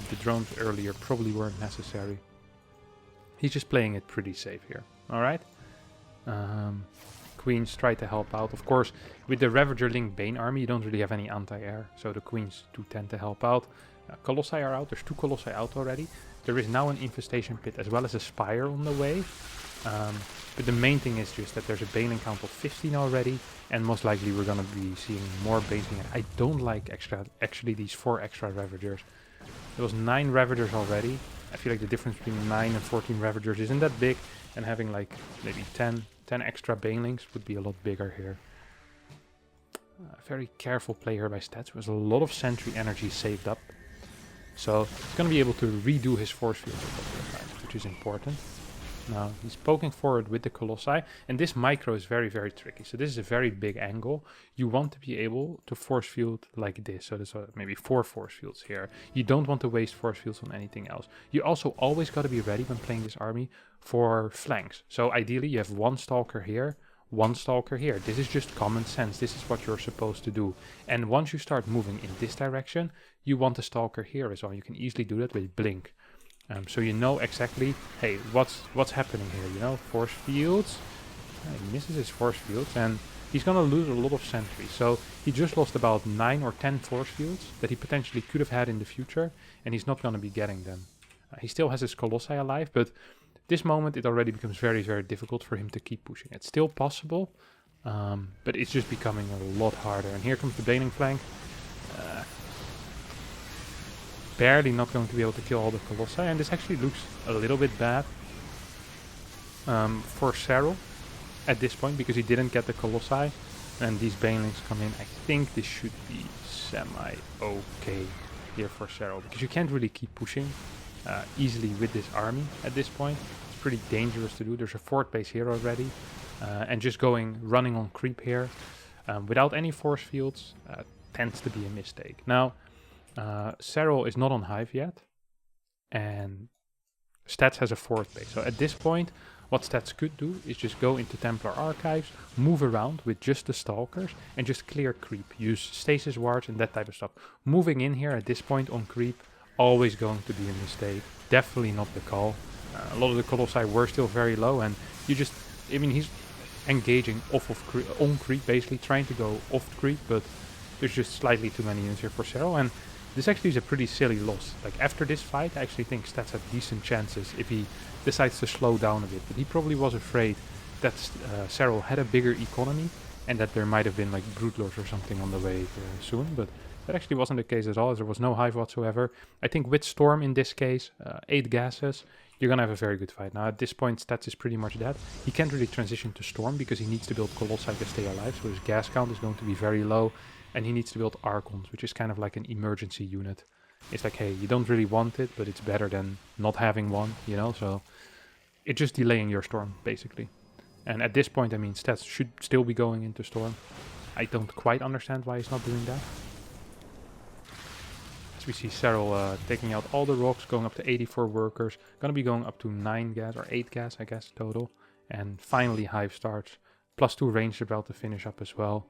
The drones earlier probably weren't necessary. He's just playing it pretty safe here. Alright. Queens try to help out. Of course, with the Ravager Link Bane army, you don't really have any anti-air, so the Queens do tend to help out. Colossi are out. There's 2 Colossi out already. There is now an Infestation Pit as well as a Spire on the way. But the main thing is just that there's a Baneling count of 15 already, and most likely we're going to be seeing more Baneling. I don't like actually these 4 extra Ravagers. There was 9 Ravagers already. I feel like the difference between 9 and 14 Ravagers isn't that big, and having like maybe 10 extra Banelings would be a lot bigger here. Very careful play here by Stats. There's a lot of Sentry energy saved up. So he's going to be able to redo his force field a couple of times, which is important. Now he's poking forward with the Colossi, and this micro is very, very tricky. So this is a very big angle. You want to be able to force field like this. So there's maybe 4 force fields here. You don't want to waste force fields on anything else. You also always got to be ready when playing this army for flanks. So ideally you have 1 Stalker here, 1 Stalker here. This is just common sense. This is what you're supposed to do. And once you start moving in this direction, you want a Stalker here as well. You can easily do that with Blink. So you know exactly, hey, what's happening here, you know, force fields. He misses his force fields and he's going to lose a lot of sentries. So he just lost about 9 or 10 force fields that he potentially could have had in the future, and he's not going to be getting them. He still has his Colossi alive, but this moment it already becomes very, very difficult for him to keep pushing. It's still possible, but it's just becoming a lot harder. And here comes the Baning flank. Barely not going to be able to kill all the Colossi, and this actually looks a little bit bad for Serral at this point, because he didn't get the Colossi, and these Banelings come in. I think this should be semi-okay here for Serral, because you can't really keep pushing easily with this army at this point. It's pretty dangerous to do. There's a fort base here already, and just running on creep here without any force fields tends to be a mistake. Now, Serral is not on Hive yet, and Stats has a fort base. So at this point, what Stats could do is just go into Templar Archives, move around with just the Stalkers, and just clear creep. Use stasis wards and that type of stuff. Moving in here at this point on creep, always going to be a mistake. Definitely not the call. A lot of the Colossi were still very low, and you just, I mean, he's engaging on creep, basically trying to go off creep, but there's just slightly too many units here for Serral, and this actually is a pretty silly loss. Like, after this fight, I actually think Stats have decent chances if he decides to slow down a bit. But he probably was afraid that Serral had a bigger economy and that there might have been like Broodlords or something on the way soon. But that actually wasn't the case at all, as there was no Hive whatsoever. I think with Storm in this case, 8 gases, you're going to have a very good fight. Now, at this point, Stats is pretty much dead. He can't really transition to Storm because he needs to build Colossi to stay alive. So his gas count is going to be very low. And he needs to build Archons, which is kind of like an emergency unit. It's like, hey, you don't really want it, but it's better than not having one, you know? So it's just delaying your Storm, basically. And at this point, I mean, Stats should still be going into Storm. I don't quite understand why he's not doing that. As we see Serral taking out all the rocks, going up to 84 workers. Gonna be going up to 9 gas, or 8 gas, I guess, total. And finally Hive starts. +2 range about to finish up as well.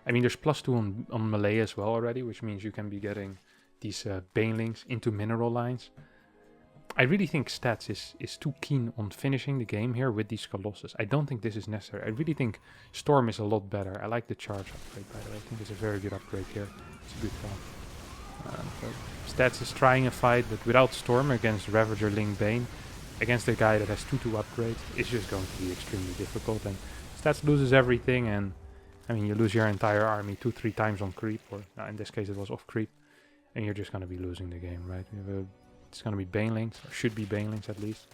I mean, there's +2 on melee as well already, which means you can be getting these Banelings into mineral lines. I really think Stats is too keen on finishing the game here with these Colossus. I don't think this is necessary. I really think Storm is a lot better. I like the charge upgrade, by the way. I think it's a very good upgrade here. It's a good call. Stats is trying a fight, but without Storm against Ravager, Ling, Bane, against a guy that has 2/2 upgrades, it's just going to be extremely difficult. And Stats loses everything, and I mean, you lose your entire army 2-3 times on creep, or in this case it was off creep, and you're just going to be losing the game, right? It's going to be Banelings, or should be Banelings at least.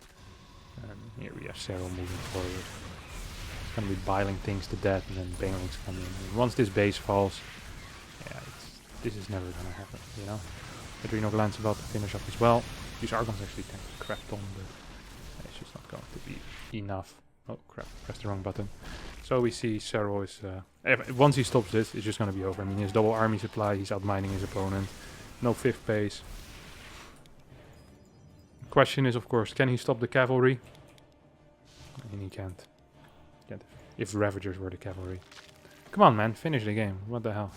And here we have Serral moving forward. It's going to be biling things to death, and then Banelings come in. And once this base falls, yeah, this is never going to happen, you know? Adrenal Gland's about to finish up as well. These Archons actually tend to craft on, but it's just not going to be enough. Oh crap, pressed the wrong button. So we see Serral is, once he stops this, it's just going to be over. I mean, he has double army supply, he's outmining his opponent. No 5th base. Question is, of course, can he stop the cavalry? And he can't. If Ravagers were the cavalry. Come on, man, finish the game. What the hell?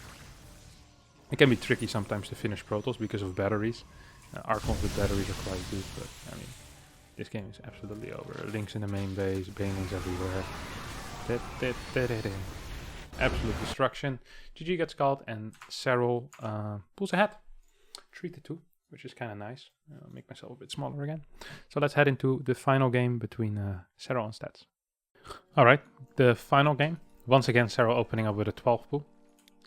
It can be tricky sometimes to finish Protoss because of batteries. Archons with batteries are quite good, but I mean, this game is absolutely over. Links in the main base, Banelings everywhere. Absolute destruction. GG gets called, and Serral pulls ahead. 3-2, which is kind of nice. Make myself a bit smaller again. So let's head into the final game between Serral and Stats. Alright, the final game. Once again, Serral opening up with a 12 pull.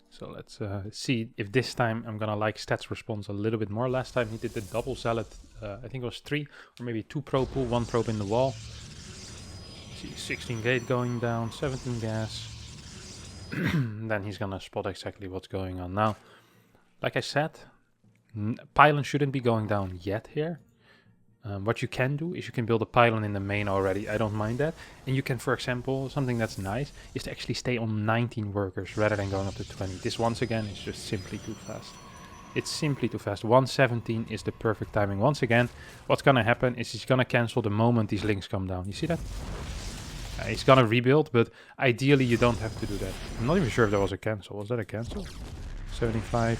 So let's see if this time I'm gonna like Stats' response a little bit more. Last time he did the double zealot, I think it was 3 or maybe 2 probe pull, 1 probe in the wall. See 16 gate going down, 17 gas. Then he's gonna spot exactly what's going on. Now, like I said, Pylon shouldn't be going down yet here. What you can do is you can build a pylon in the main already. I don't mind that. And you can, for example, something that's nice is to actually stay on 19 workers rather than going up to 20. This once again is just simply too fast. It's simply too fast. 117 is the perfect timing. Once again, what's gonna happen is he's gonna cancel the moment these links come down. You see that? He's gonna rebuild, but ideally you don't have to do that. I'm not even sure if that was a cancel. Was that a cancel? 75.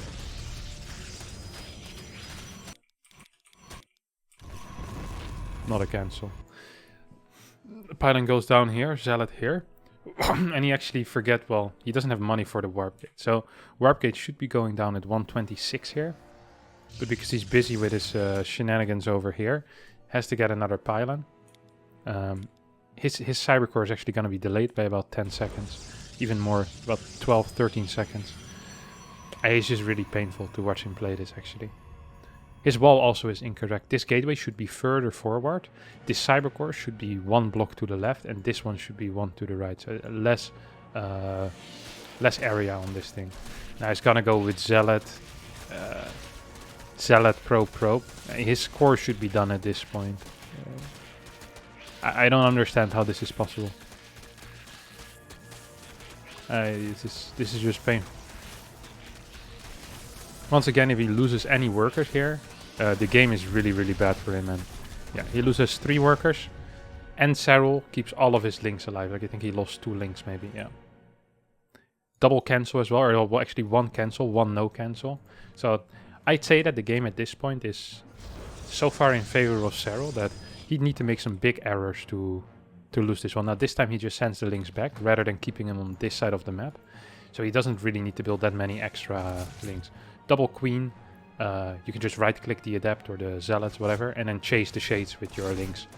Not a cancel. The pylon goes down here, Zealot here. And he actually forget, well, he doesn't have money for the warp gate. So warp gate should be going down at 126 here. But because he's busy with his shenanigans over here, has to get another pylon. His cybercore is actually going to be delayed by about 10 seconds. Even more, about 12, 13 seconds. It's just really painful to watch him play this actually. His wall also is incorrect. This gateway should be further forward. This cybercore should be one block to the left, and this one should be one to the right. So less area on this thing. Now he's gonna go with Zealot. Zealot probe. His core should be done at this point. I don't understand how this is possible. This is just painful. Once again, if he loses any workers here, the game is really, really bad for him. And yeah, he loses 3 workers. And Serral keeps all of his links alive. Like I think he lost 2 links maybe, yeah. Double cancel as well, or well, actually 1 cancel, 1 no cancel. So I'd say that the game at this point is so far in favor of Serral that he'd need to make some big errors to lose this one. Now this time he just sends the links back rather than keeping them on this side of the map. So he doesn't really need to build that many extra links. Double queen, you can just right click the adept or the zealots, whatever, and then chase the shades with your links.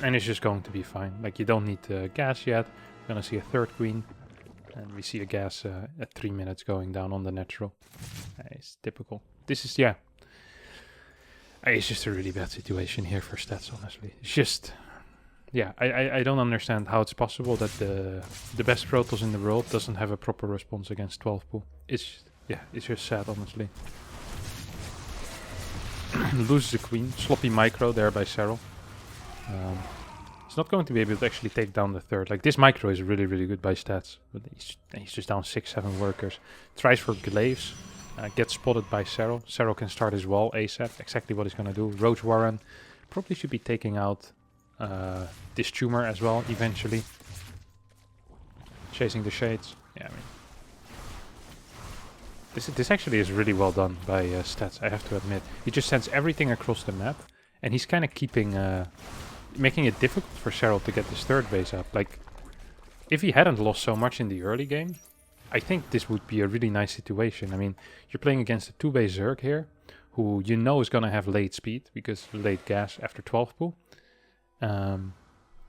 And it's just going to be fine. Like you don't need gas yet. We're gonna see a 3rd queen. And we see a gas at 3 minutes going down on the natural. It's typical. This is, yeah. It's just a really bad situation here for stats, honestly. It's just, yeah, I don't understand how it's possible that the best Protoss in the world doesn't have a proper response against 12 pool. It's, yeah, it's just sad, honestly. Loses a queen. Sloppy micro there by Serral. He's not going to be able to actually take down the 3rd. Like, this micro is really, really good by stats. But he's just down 6-7 workers. Tries for glaives. Gets spotted by Serral. Serral can start his wall ASAP. Exactly what he's going to do. Roach Warren probably should be taking out this tumor as well, eventually. Chasing the shades. Yeah, I mean... This actually is really well done by stats, I have to admit. He just sends everything across the map. And he's kind of keeping... making it difficult for Serral to get this 3rd base up. Like, if he hadn't lost so much in the early game, I think this would be a really nice situation. I mean, you're playing against a 2-base Zerg here, who you know is going to have late speed, because late gas after 12 pool. And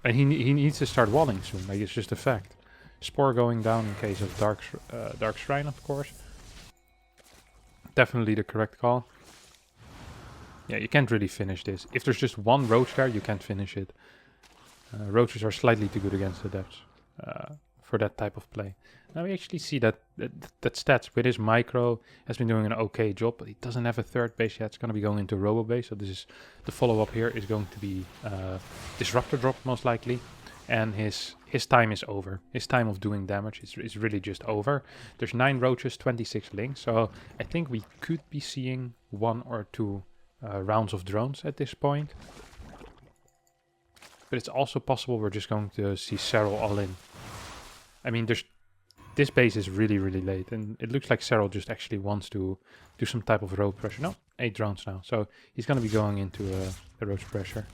he needs to start walling soon, like it's just a fact. Spore going down in case of Dark Shrine, of course. Definitely the correct call. Yeah, you can't really finish this. If there's just 1 roach there, you can't finish it. Roaches are slightly too good against adepts for that type of play. Now we actually see that stats with his micro has been doing an okay job, but he doesn't have a 3rd base yet. It's going to be going into Robo base, so this is the follow-up here is going to be Disruptor drop most likely, and his time is over. His time of doing damage is really just over. There's 9 roaches, 26 links, so I think we could be seeing 1 or 2 rounds of drones at this point. But it's also possible we're just going to see Serral all in. I mean, this base is really, really late. And it looks like Serral just actually wants to do some type of road pressure. No, 8 drones now. So he's going to be going into a road pressure.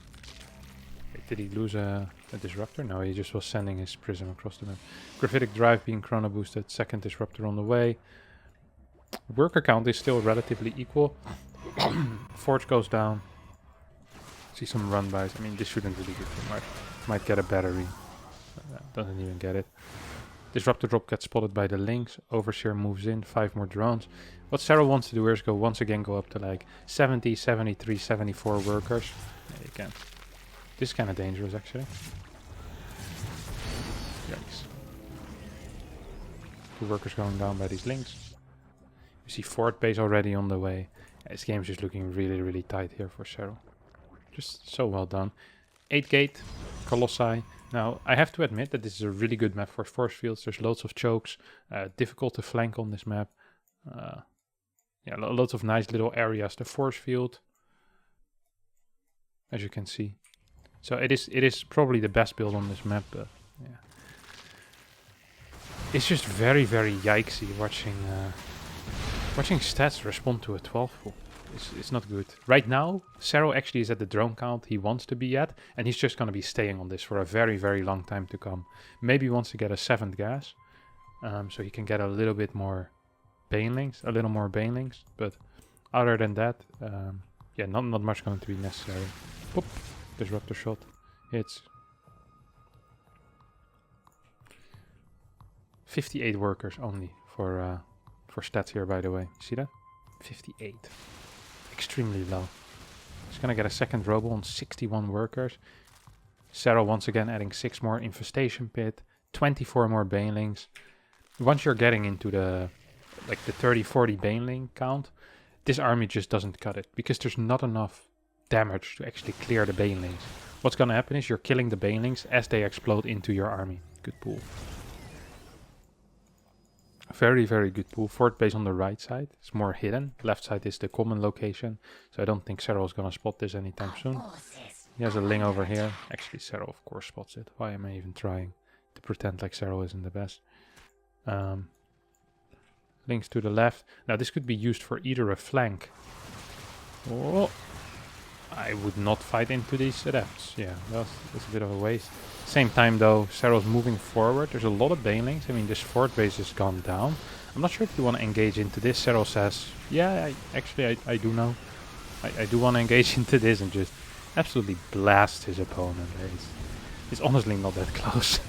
Wait, did he lose a disruptor? No, he just was sending his prism across the map. Graphitic drive being chrono boosted. 2nd disruptor on the way. Worker count is still relatively equal. Forge goes down. See some run bys. I mean, this shouldn't really get too much. Might get a battery. Doesn't even get it. Disruptor drop gets spotted by the links. Overseer moves in. 5 more drones. What Serral wants to do here is once again go up to like 70, 73, 74 workers. Yeah, you can. This is kind of dangerous actually. Yikes. 2 workers going down by these links. You see fourth base already on the way. This game's just looking really, really tight here for Serral. Just so well done. 8 gate, Colossi. Now, I have to admit that this is a really good map for force fields. There's loads of chokes, difficult to flank on this map. Yeah, lots of nice little areas. The force field, as you can see. So it is probably the best build on this map. Yeah, it's just very, very yikesy watching Stats respond to a 12 full. It's not good. Right now, Serral actually is at the drone count he wants to be at, and he's just going to be staying on this for a very, very long time to come. Maybe he wants to get a 7th gas, so he can get a little bit more banelings, but other than that, yeah, not much going to be necessary. Whoop, disruptor shot, hits. 58 workers only for Stats here, by the way. See that? 58. Extremely low. He's gonna get a second robo on 61 workers. Serral once again adding 6 more infestation pit, 24 more banelings. Once you're getting into the 30-40 baneling count, this army just doesn't cut it because there's not enough damage to actually clear the banelings. What's gonna happen is you're killing the banelings as they explode into your army. Good pool. Very, very good pool. Fourth base on the right side. It's more hidden. Left side is the common location. So I don't think Serral is going to spot this anytime soon. He has a Ling over here. Actually, Serral, of course, spots it. Why am I even trying to pretend like Serral isn't the best? Lings to the left. Now, this could be used for either a flank. Oh, I would not fight into these adepts. Yeah, that's a bit of a waste. Same time though, Serral's moving forward. There's a lot of banelings. I mean, this fourth base has gone down. I'm not sure if you want to engage into this. Serral says, yeah, I do know. I do want to engage into this and just absolutely blast his opponent. It's honestly not that close.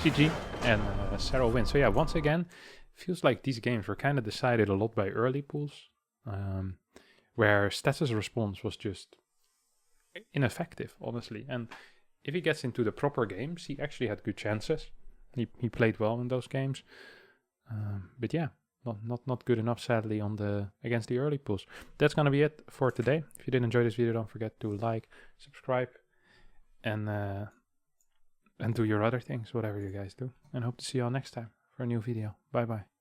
GG. And Serral wins. So yeah, once again, feels like these games were kind of decided a lot by early pools. Where Stats' response was just ineffective, honestly. And if he gets into the proper games, he actually had good chances. He played well in those games. But yeah, not good enough, sadly, against the early pools. That's gonna be it for today. If you did enjoy this video, don't forget to like, subscribe, and do your other things, whatever you guys do. And hope to see you all next time for a new video. Bye bye.